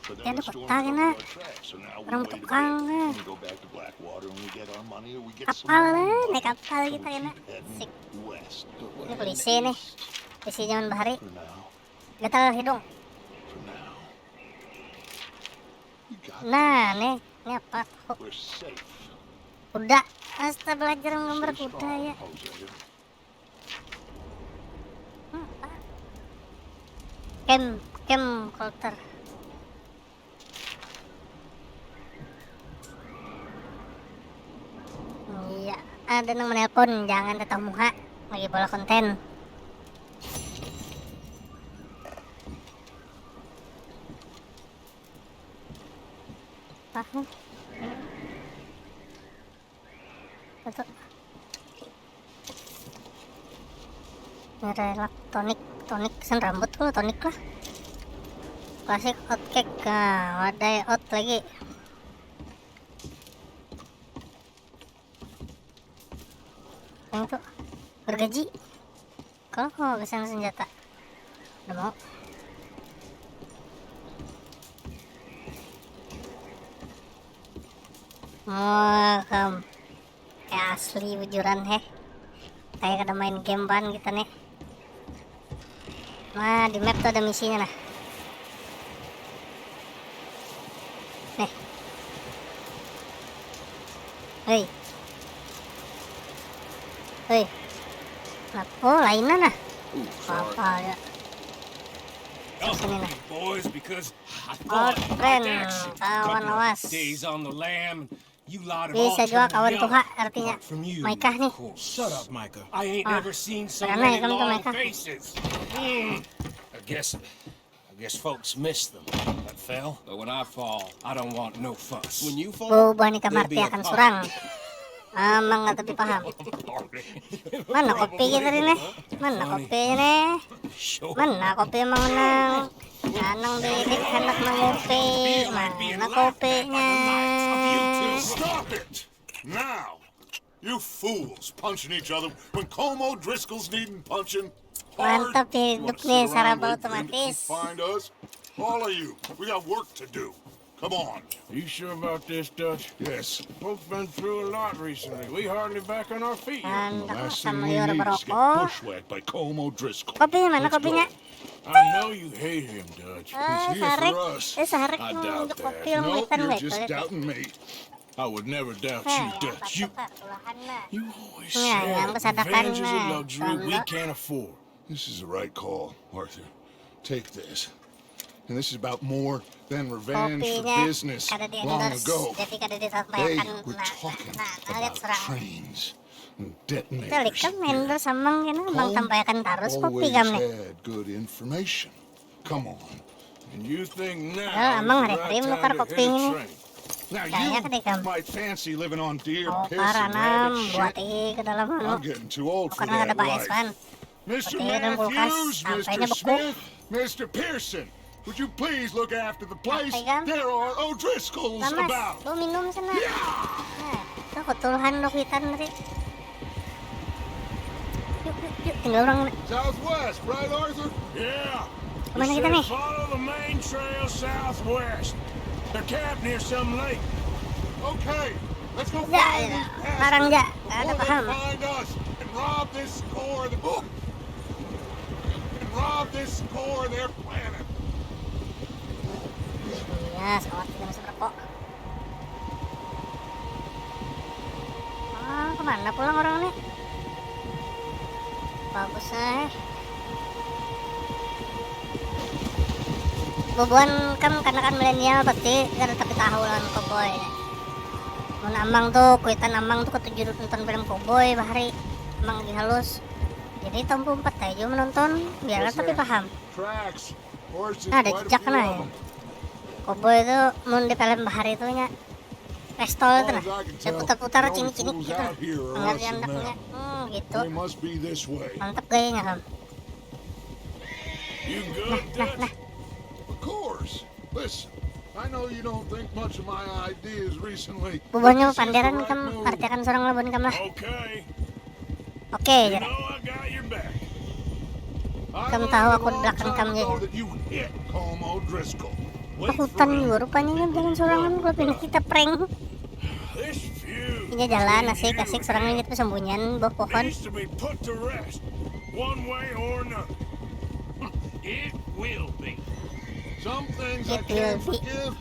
But Ya, then ada the storm kota covered nah. our tracks, so now we Orang wait a bertukang bit. nah. We go back to Blackwater and we get our money or we get some Kapal more. lah, naik kapal kita ya nah. Heading Sik. west. Ini polisi nih. Polisi zaman bahari. For now. Gatal hidung. For now. We got Nah, nih. Ini apa? Oh, We're safe. kuda. Astaga, belajar menggambar Stay kuda strong, ya. Hosea. Camp Coulter. Iya, ada yang menelpon, jangan tetap muka, lagi bola konten. Paham? Satu. Ini relak tonik sen rambut lo tonik lah. Klasik hot cake, wadai hot lagi. Yang itu bergaji. Kalau kau kesan senjata, udah mau. Kamu kayak asli bujuran heh. Kayak kada main game ban kita nih. Nah, di map tuh ada misinya nah. Nih. Hei. Hei. Apa lainan nah? Apa ya? Sini nah. Boys, because I Oh, thought keren. action. Kawan Couple awas. days on the lam. You lot of Bisa juga kawan tuha artinya. From you, Maikah nih. of course. Shut up, Micah. I ain't never seen so beranai many kamu tuh, long Micah. faces. I guess folks miss them. That fell. But when I fall, I don't want no fuss. When you fall, Berubah nih kamar akan surang. Amang nggak tapi paham. Mana kopi kita nih? Mana kopinya nih? Mana kopi emang nang? Anang bidik anak mengopi. Mana kopinya? Stop it! Now! You fools punching each other when Como Driscoll's needing punching. hard? Mantap You hidup wanna sit nih around secara waiting for him to otomatis. find us? All of you, we got work to do. Come on. You sure about this, Dutch? Yes. Folks been through a lot recently. We hardly back on our feet yet. Dan The aku last thing sama we Lior need is get berokok. bushwhacked by Colm O'Driscoll. Kopinya mana Let's kopinya? go. I know you hate him, Dutch. here Sarek. for us. Sarek I mau doubt untuk that. kopi yang No, witan you're baik just banget. doubting me. I would never doubt Nah, you, ya, Dutch. You patuhan lah. always Ya, yang said pesadakan revenge is a nah, luxury we Bangga. can't afford. This is the right call, Arthur. Take this. And this is about more than revenge for Kopinya business kada di long endorse, ago. jadi kada They disampaikan. were talking lihat about serang. trains and Kita detonators. lihat endorse samang kena bang Colm tampaikan terus kopi always kami. had good information. Come on. And you think now Ah, is Amang the hari-hari right menukar time to kopi hit a ini. train? Now Kayaknya kedai you kamu. might fancy living on deer Oh, piss para and nam rabbit buat shit. ke dalam anu. I'm getting too old for Karena ada that Pak life. Eswan. Mr. Kopi dan kulkas Matthews, sampainya Mr. beku. Smith, Mr. Pearson, would you please look after the place? Pegang. There are O'Driscolls Nah, Mas, about. lu minum sana. Nah, itu ketulahan dok hitam tadi. Yuk, tinggal orang. Southwest, right, Arthur? Yeah. Kemana It kita said nih? follow the main trail southwest. They're camped near some lake. Okay, let's go Ja, find these larang ja, bastards nggak ada before paham. they find us and rob this core of the book. And rob this core of their planet. Ya, sekarang kita masuk rokok. Ah, kemana pulang orang nih? Bagus Bubuan kan karena kan milenial pasti kan tapi tahu lah cowboy. Mun amang tuh kuitan amang tuh ketujuh nonton film cowboy bahari emang lagi halus. Jadi tahun 4 aja menonton biarlah tapi paham. Tracks. Horses, Nah, ada quite a jejak few nah of ya. them. Cowboy itu mun di film bahari itu nya pistol itu nah. Dia putar-putar cincin gitu. Enggak diandaknya. Gitu. They must be this way. Mantap gayanya kan. You good, Dutch? Of course. Listen, I know you don't think much of my ideas recently. but Bubuhnya this is the panderan right kam move. artikan seorang labun kam lah. Okay. Oke, You jadi. know I got your back. I Kamu learned tahu a aku di long belakang time kamu ago jadi. that you hit Colm O'Driscoll. Wait for Hutan him. juga rupanya kan jalan sorangan kalau pilih kita prank. This feud Ini jalan between asik-asik you seorang and lihat persembunyian bawah pohon. needs to be put to rest, one way or another. It will be. Some things I It can't will be. forgive,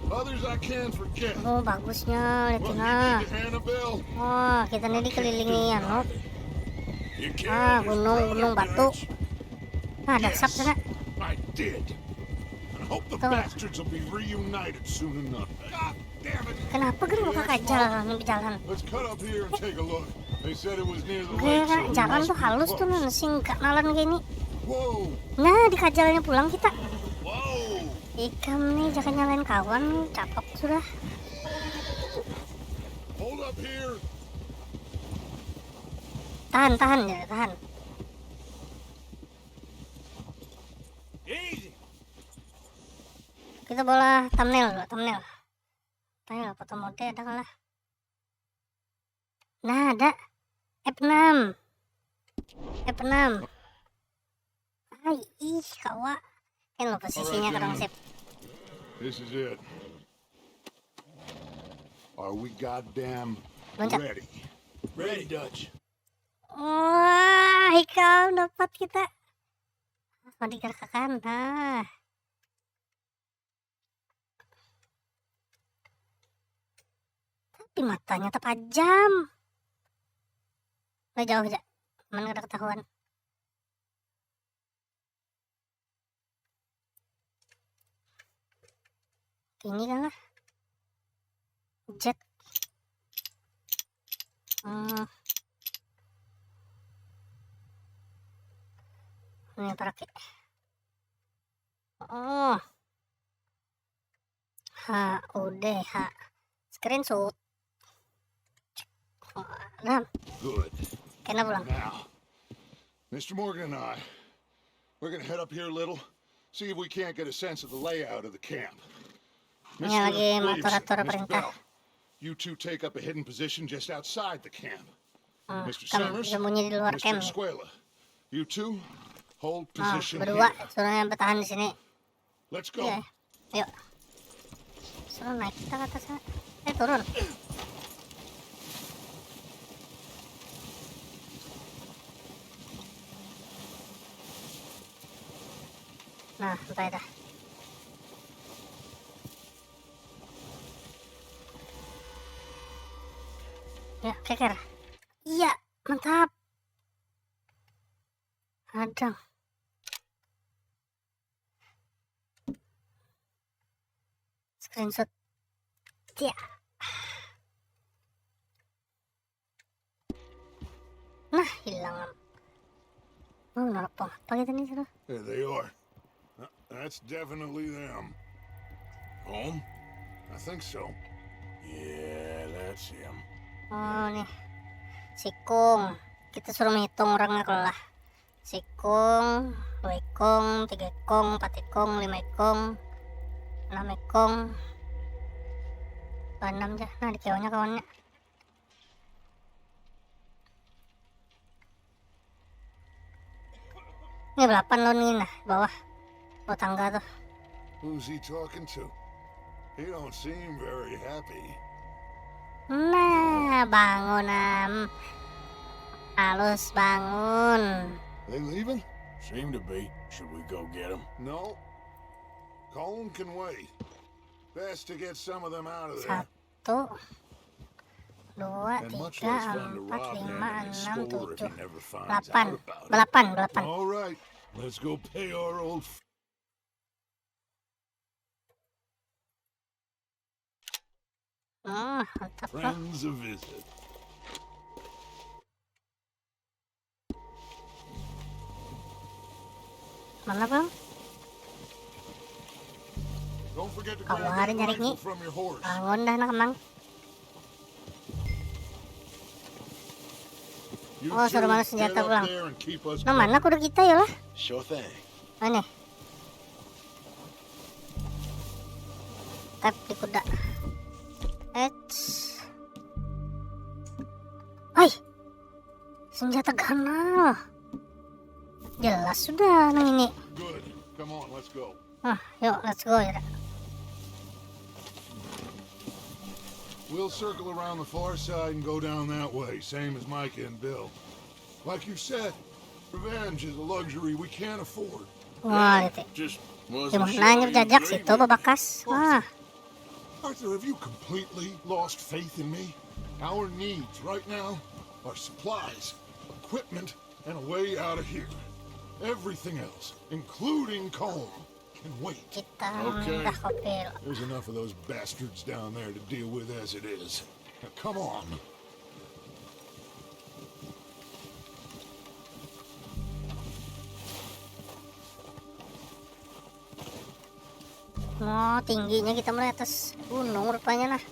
others I can forget. Oh bagusnya lihat Well, you nah. need to Annabelle. Wah kita ini dikelilingi anu. You Ah, killed his gunung brother, batu. Dutch. Nah ada sap sana. I did. And I hope the Tuh. bastards will be reunited soon enough. God damn it. Kenapa kan buka kajal nih jalan? Let's cut up here and take a look. They said it was near the Gue lake. so kan we jalan must tuh be halus tuh close. nasi nggak nalan gini. Whoa, Nah di kajalnya pulang kita. whoa. Ikam nih jangan nyalain kawan, capok sudah. Hold up here. Tahan ya, tahan. Easy. Kita bola thumbnail dulu, thumbnail. Thumbnail foto mode ada kalah. Nah ada F6. F6. Ay, ih kawa. Kan lo posisinya kadang sip. This is it. Are we goddamn Loncat. ready? Ready, Dutch. Wah, Haikal dapat kita. Mau digerakkan, nah. Tapi matanya tajam. Nggak jauh aja, mana ada ketahuan. Ini kan lah. Jet. Ini pakai. Oh. H. Screenshot. Nah, Good. kena pulang. Now, Mr. Morgan and I, we're gonna head up here a little, see if we can't get a sense of the layout of the camp. Ini lagi Williamson, mengatur-atur Mr. perintah. Bell, you two take up a hidden position just outside the camp. Mr. Kamu Summers, sembunyi di luar Mr. camp. Escuela, you two Hold Nah, position berdua here. suruhnya bertahan di sini. Let's go. Iya, yuk. Suruh naik kita ke atas sana. Turun. Nah, sampai dah. Ya, keker. Iya, mantap. Adang. Screenshot. Ya. Nah, hilang. Oh, narapong. Apa kita nih, suruh? There they are. That's definitely them. Home? I think so. Yeah, that's him. Oh, nih. Sikung. Kita suruh menghitung orangnya kelah. Sikung, 2 ekong, 3 ekong, 4 ekong, 5 ekong, 6 ekong. 6 aja. Nah, di keonya kawannya. Ini 8 lo nih, nah, bawah. Bawah tangga tuh. Who's he talking to? He don't seem very happy. Nah, bangun, Am. Halus, bangun. They leaving? Seem to be. Should we go get him? No. Colin can wait. Best to get some of them out of there. 1, 2, And much 3, less fun to 4, rob him 5, and his 6, score if 7, he never 8, finds out about it. 8. All right, let's go pay our old Mantap loh. friends a visit. Mana bang? Don't forget to Kamu grab hari that nyari rifle Nyi. from your horse. Bangun dah nak emang. You Oh, two suruh mana get senjata up pulang. there and keep us Nah, mana kuda kita ya lah? Sure thing. Mana? Tap di kuda. Hai, senjata ganal. Jelas sudah nang ini. Good. Come on, let's go. Ah, yuk, let's go ya. We'll circle around the far side and go down that way, same as Micah and Bill. Like you said, revenge is a luxury we can't afford. Wah, itu. Just Cuma wasn't nanya sure jajak you'd situ agree with me. bebakas. Ah, Arthur, have you completely lost faith in me? Our needs right now are supplies, equipment, and a way out of here. Everything else, including Colm, can wait. kita Okay. udah kopil. There's enough of those bastards down there to deal with as it is. Now, come on. Oh, tingginya kita mulai atas gunung rupanya nah.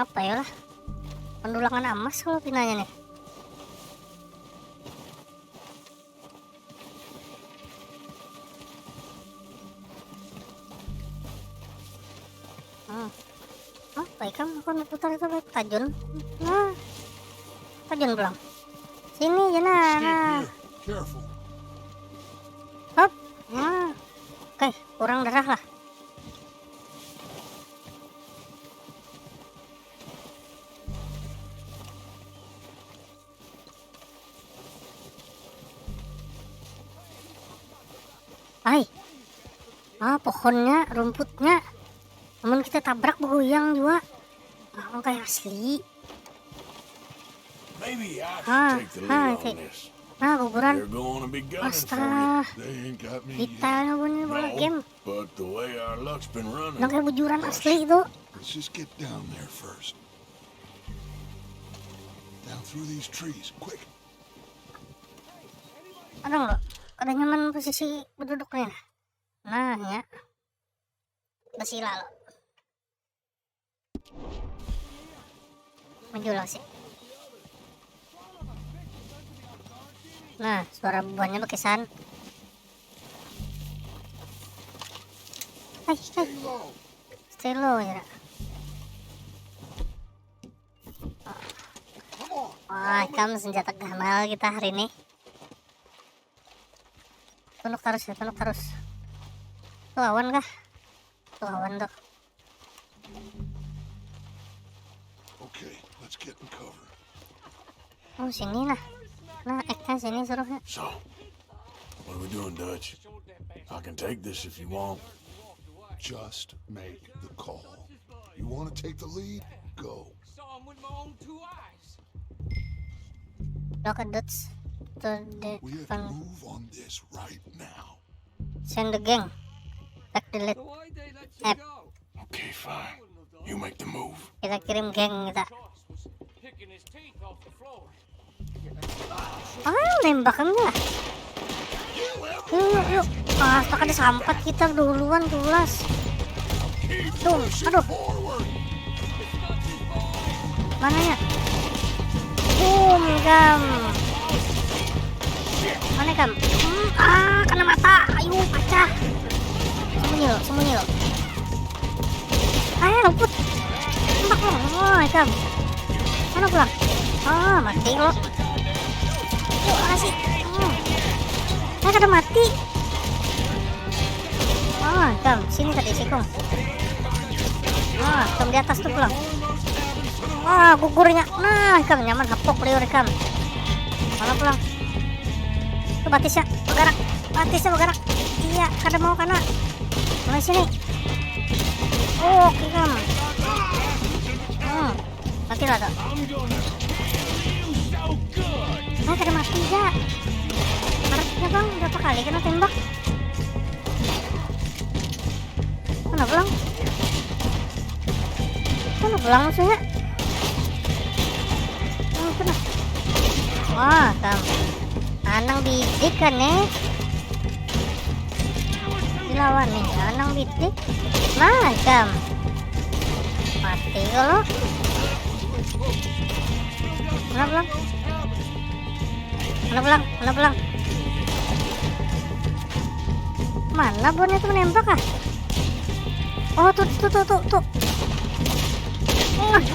Apa ya lah? Pendulangan emas kalau pinanya nih. Baik kan aku putar itu baik tajun. Nah, tajun pulang. Sini aja nah. Steep Nah. here. Careful. Hop. Nah. Oke, kurang darah lah. Hai. Ah, pohonnya, rumputnya. Namun kita tabrak bergoyang juga. Oh, kayak asli. Maybe I Ah, should take the ah, lead okay. on this. Nah, kuburan. They're going to be gunning for Astaga. They ain't got me Kita yet. punya bola game. you. But the way our luck's been running, Udah kayak bujuran asli itu. Let's just get down there first. Down through these trees, quick. Ada nggak? Ada nyaman posisi berduduknya. Nah, ya. Bersila lo. Maju lah sih. Nah, suara bebannya berkesan. Hai, hai. Low. Stay low ya. Come on. Wah, kamu senjata gamal kita hari ini. Tunduk terus. Tuh awan kah? Tuh awan tuh. Okay, let's get in cover. Oh sini nah. Nah sini suruhnya. So, what are we doing, Dutch? I can take this if you want. Just make the call. You want to take the lead? Go. Saw him with my own 2 eyes. Look at Dutch. To the We have to move on this right now. send the gang. Back the lead. So why'd they let you App. go? Okay, fine. You make the move. Kita kirim geng kita. Boss was picking his teeth off the floor. Nembak enggak? Yuk. Tak ada sampat kita duluan tulas. Tuh, aduh. Mana ya? Boom, Gam. Mana Gam? Kena mata. Ayo, pecah. Sembunyi lo. Ayo, luput. Tembak lo. Oh, Gam. Mana pulang? Mati lo. Yuk, kasih. Saya kada mati. Kam, sini tadi sikung. Kam di atas tuh pulang. Gugurnya. Nah, Kam nyaman hapok liur Kam. Mana pulang? Tuh batisnya bergerak. Iya, kada mau kana. Mulai sini. Oke Kam. Mati lah tuh. Kada mati ya. Harusnya bang, berapa kali kena tembak? Mana pulang musuhnya? Kena. Wah, Kam. Anang bidik kan dilawan nih, anang bidik. Nah, Kam. Mati kalau. Mana pulang? Mana bon itu menembak ah? Oh tuh.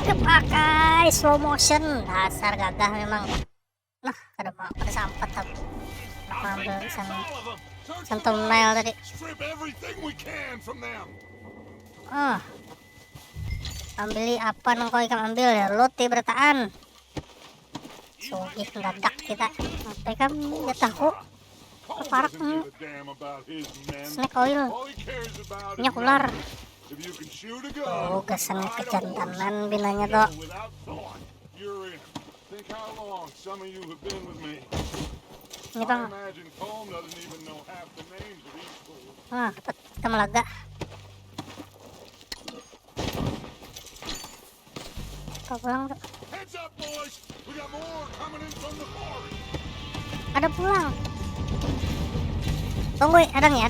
Kepakai slow motion, dasar gagah memang. Nah, ada sampat tapi ambil thumbnail tadi. Strip everything we can from them. Ambil apa nang kau ikan ambil ya? Lote bertaan. Sugih mendadak kita. Sampai kan nggak tahu. Keparak snack oil. Minyak ular. Gasan kejantanan binanya tuh. Ini bang. Dapat kita melaga. Kau pulang tuh. Ada pulang. Tunggu, ada nih.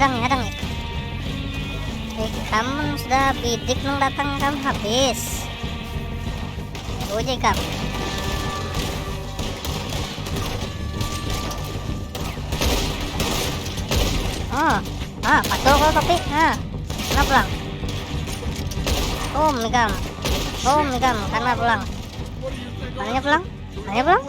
Kamu sudah bidik nung datang kamu habis. Tunggu aja kamu. Patul kalau tapi. Mana pulang? Nih kamu, karena pulang. Mananya pulang? Mananya?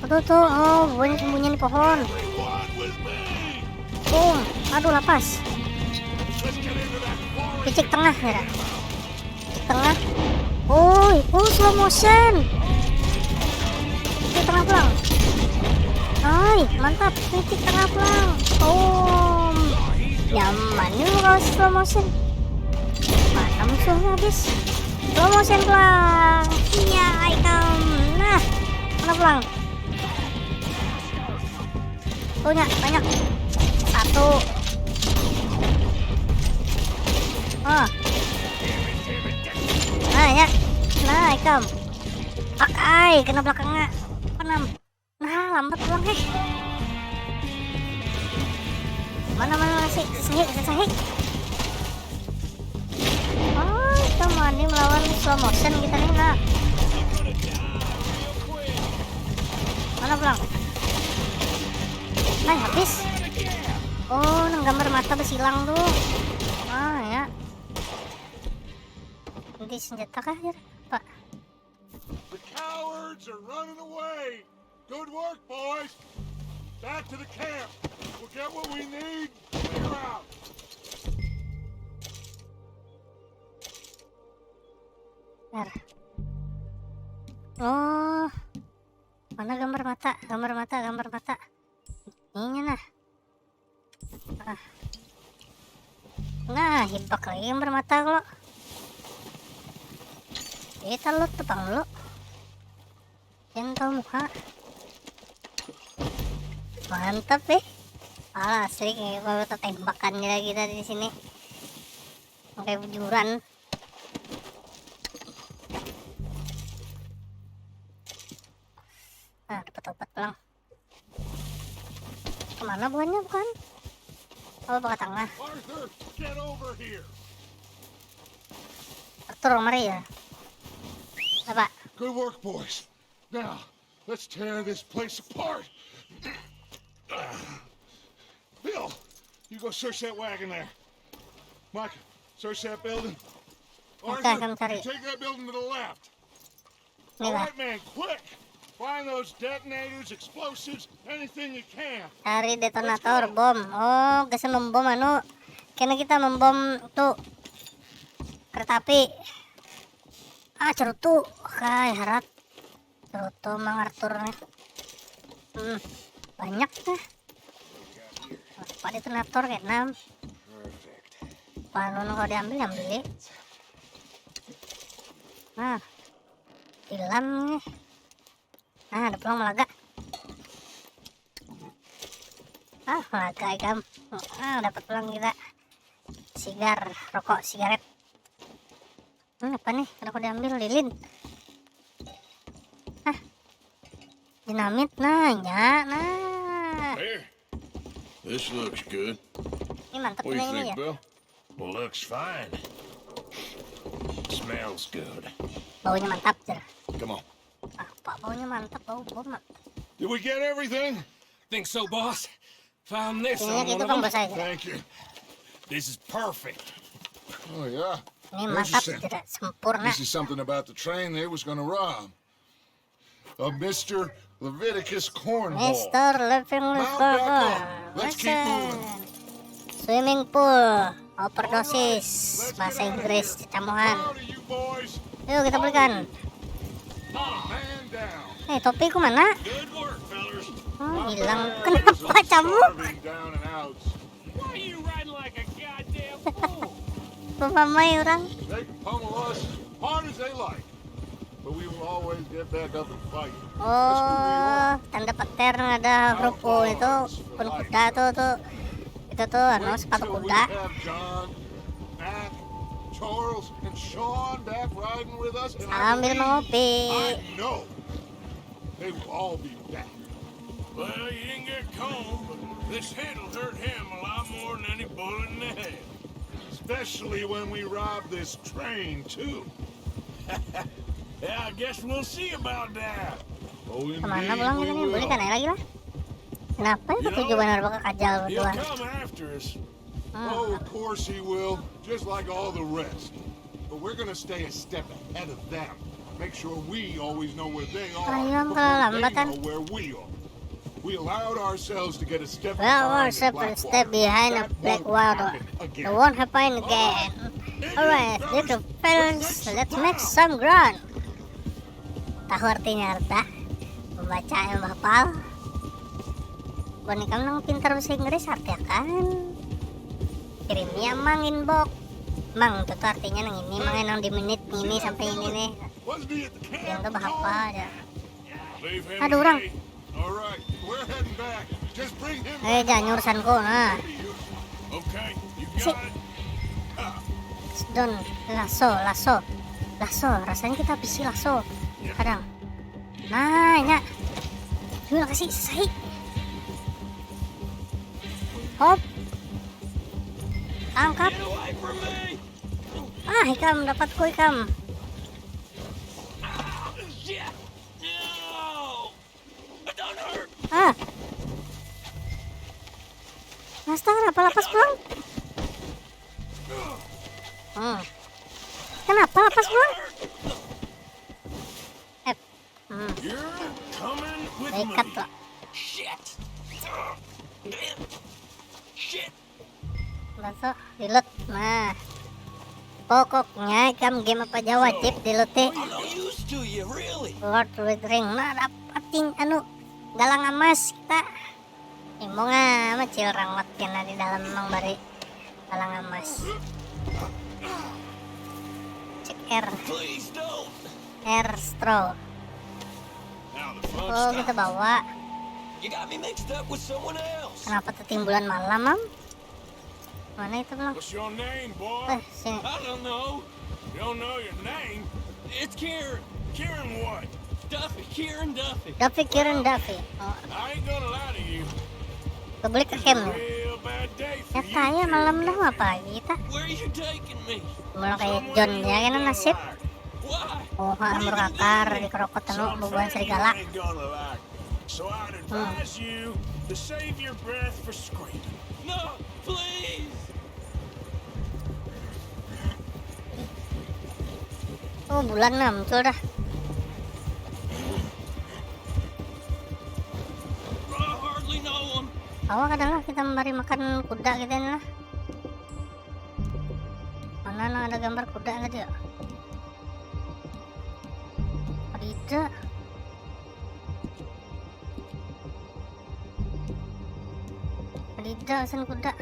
Tuh. Sembunyi di pohon. Boom. Aduh, lapas. Picik tengah ya. Tengah. Slow motion. Picik tengah pulang. Mantap. Picik tengah pulang. Nyaman juga kalau slow motion. Mana musuhnya habis? Slow motion pulang. Iya, item. Nah, mana pulang? Banyak. 1. Nah, item. Pakai, kena belakangnya. 6. Nah, lambat pulang Mana sih? Sahih. Kita mandi melawan slow motion kita nih, nah. Mana pulang? Nah, habis. Nang gambar mata bersilang tuh. Ya. Nanti senjata kah ya, Pak? cowards are running away. Good work, boys. Back to the camp. We'll get what we need. Clear out. Bentar. Oh, mana gambar mata? Gambar mata. Ini nah. Nah, hibak lagi gambar mata lo. Kita lo tepang lo. Yang tahu muka. Mantap asli kayak kalau tembakan kita di sini. Kayak bujuran. Nah, dapat obat pelang. Kemana buahnya bukan? Oh, ke tengah. Arthur, get over here. Arthur, mari ya. Apa? Good work, boys. Now, let's tear this place apart. Bill, you go search that wagon there. Mike, search that building. Arthur, akan cari. you take that building to the left. Ini All lah. right, man, quick. Find those detonators, explosives, anything you can. Cari detonator bom. Oh, bisa membom anu. Karena kita membom tuh kereta api. Cerutu. Kai harat. Cerutu Mang Arthur nih. Banyak tuh. Apa detonator kayak 6. Panon kalau diambil. Nah. Hilang nih. Nah, ada peluang melaga. Melaga ikam. Dapat peluang kita. Sigar, rokok, sigaret. Apa nih? Kalau diambil lilin. Dinamit, nah. Here. This looks good. Ini mantap What do you ini think, ya. Bill? Well, looks fine. Smells good. Baunya mantap, Jar. Come on. Pak, baunya mantap, bau bom. Did we get everything? Think so, boss? Found this Kayaknya on gitu one of kan them. bos aja. Thank you. This is perfect. Oh, yeah. Ini mantap, Interesting. Jar. Sempurna. This is something about the train they was going to rob. Of Mr. Leviticus Cornwall. Mr. Living Mount back River. up. Let's keep moving. Swimming pool. Overdosis. Bahasa Inggris. Camuhan. Proud of you boys. Yuk kita belikan. Man down. Topiku mana? Good work, fellas. Hilang. Kenapa camuk? Starving down and out. Why are you riding like a goddamn fool? Pemamai orang. They can pummel us as hard as they like. But we will always get back up and fight. Oh, tanda pattern ada huruf U itu pun kuda tuh. Itu tuh sepatu Until we kuda. have John, Mac, Charles, and Sean back riding with us, and Sambil mengopi. I know they will all be back. Well, you didn't get cold, but this hit'll hurt him a lot more than any bullet in the head. Especially when we rob this train, too. Yeah, I guess we'll see about that. Oh, Kemana indeed pulang we kita nih? will. Boleh kan ya lagi lah? Kenapa ya tujuh benar bakal kajal He'll berdua? come after us. Oh, of course he will, just like all the rest. But we're gonna stay a step ahead of them. Make sure we always know where they are Ayam before they kelambatan. know where we are. We allowed ourselves to get a step Well, behind the we're step behind a That black won't water. happen It again. won't happen again. Alright, little fellas, let's make some ground. Tahu artinya Arta? Membaca yang hafal. Boneka nang pintar bahasa Inggris artinya kan. Kirimnya mang inbox. Mang itu tuh artinya nang ini, mang nang di menit ini sampai ini nih. Wasn't he at the Yang camp? tuh bahapa aja. Leave him Aduh, to orang. me. All right, we're heading back. Just bring him Jangan urusanku, nah. Okay, you Si- got it. Don, lasso. Rasanya kita bisi lasso. Kadang. Nah, ya. Terima kasih, selesai. Hop. Angkat. Get away from me! Ikam, dapatku ikam. Shit! No! It don't hurt! Nasta, kenapa lapas pulang? Kenapa lapas pulang? You're coming with Ikat me. lah. Shit. Shit. Masuk dilut. Nah, pokoknya game apa aja wajib diluti. I'm not used to you, really. Lord Ring. Nah, dapatin galang emas kita. Mau ngamat cilrang makin di dalam emang bari galang emas. Cek R. Please don't. R straw. Now the fun Oh, kita bawa. You got me mixed up with someone else. Kenapa ketimbulan malam, Mam? Mana itu belum? What's your name, boy? Sini. I don't know. You don't know your name? It's Kieran. Kieran what? Duffy. Kieran Duffy. Duffy Kieran Duffy. Oh, I ain't gonna lie to you. kebeli ke camp. Real bad day for Ya you. kaya malam dah apa kita? Where are you taking me? Mulai kayak John ya kan nasib. Why? Oh, amur kakar di kerokot tanu bubuhan serigala. You ain't gonna like. So I'd advise you to save your breath for screaming. No, please. Oh, bulan nah muncul dah. I hardly know him. Awak kadang lah kita memberi makan kuda gitu lah. Mana nah ada gambar kuda tadi ya? Tidak. Tidak, sen kuda.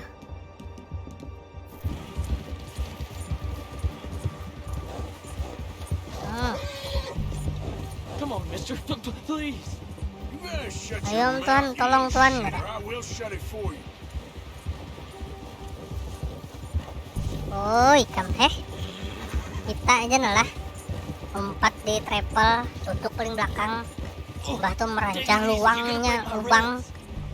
Ah, Come on, mister. Please. You better shut ayo your tuan, mouth, tolong you tuan. shit, or I will shut it for you. Oh, ikan kita aja lah. Umpat di travel, duduk paling belakang. Bah tuh merancang lubang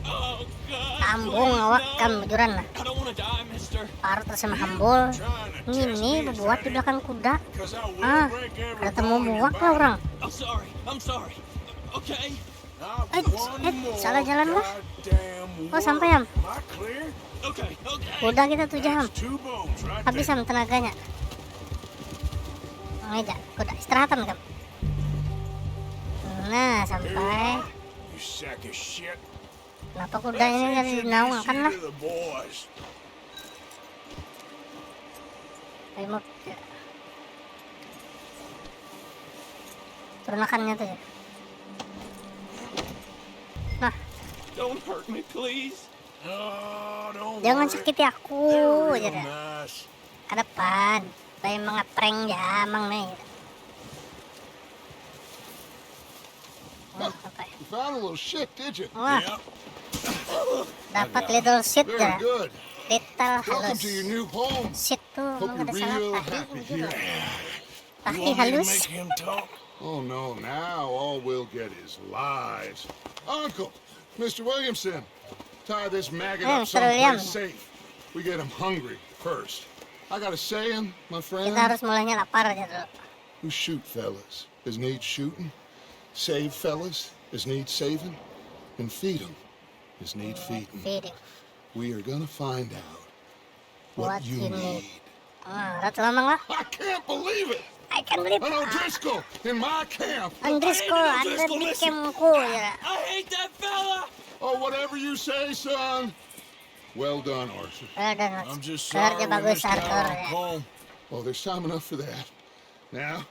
Oh, God. tambung awak kan bujuran lah. I don't want to die, mister. Paru tersama hambul. Trying to Ini buat di belakang kuda. Cause I will Ah, break every ada temu bone in your buak lah body. orang. I'm sorry. I'm sorry. Okay. Not Eh, one more salah jalan lah. goddamn Oh, sampai word. Am. Am I clear? Okay. Okay. Kuda kita 7 jam. That's 2 bones right Habis there. Am tenaganya. Ngeja, kuda istirahatan kan. Nah, sampai. You sack of shit. Kenapa kuda ini dari naung kan lah? The boys. Remote. Turunakannya tuh ya. Nah, Don't hurt me, please. Oh, don't jangan worry. sakiti aku They're aja real dah. nice. Ke depan. Kayak mengeprank jamang nih. Oh, sampai. You found a little shit, did you? Wah, Yep. dapat little shit Very dah. good. Little Welcome halus. to your new home. Shit tuh, Hope emang you're ada salah real tahi happy juga. here. You Tahi want me to halus. make him talk? Oh no, now all we'll get is lies. Uncle, Mr. Williamson, tie this maggot Hey, up Mr. Williams. someplace safe. We get him hungry first. I got a saying, my friend. Kita harus mulainya lapar aja dulu. Who shoot fellas as need shooting, save fellas as need saving, and feed them as need feeding. Feeding. We are gonna find out What what you you need. need. Ah, ratu lamang lah. I can't believe it! I can believe. An O'Driscoll in my camp! Andrisco, I ada hate O'Driscoll, di listen. campku ya. I hate that fella. Oh, whatever you say, son. Well done, Arthur. Dan I'm just kerja sorry we bagus missed out Arthur on ya. home. Oh, there's time enough for that. Now,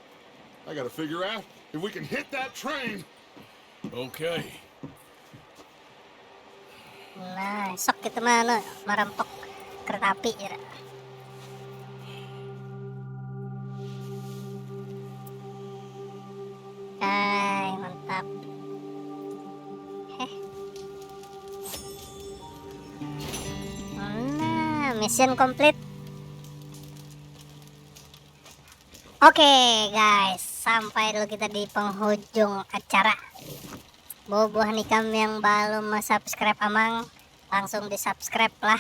I gotta figure out if we can hit that train. Okay. Nah, sok kita mana merampok kereta api ya. Hai, mantap. Heh. Nah, mission complete. Oke, guys, sampai dulu kita di penghujung acara. Buah nikam yang belum subscribe Amang, langsung di subscribe lah,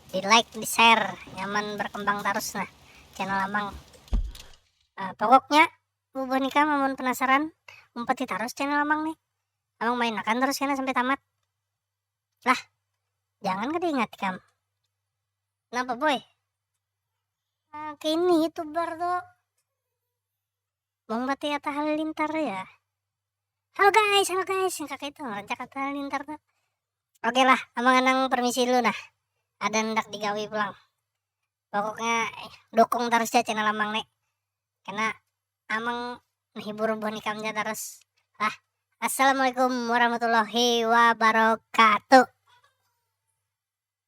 di like, di share, nyaman berkembang terus nah channel Amang. Pokoknya buah nikam amun penasaran, umpati terus channel Amang nih. Amang main akan terus ya sampai tamat. Lah, jangan diingat kam. Kenapa boy? Kini youtuber tuh. Bang Bati Atta Halilintar ya. halo guys, yang kakak itu rancak kata ntar tuh. Oke lah, amang anang permisi dulu nah. Ada hendak digawi pulang. Pokoknya dukung terus ya channel amang nih. Karena amang menghibur bonikam terus. Assalamualaikum warahmatullahi wabarakatuh.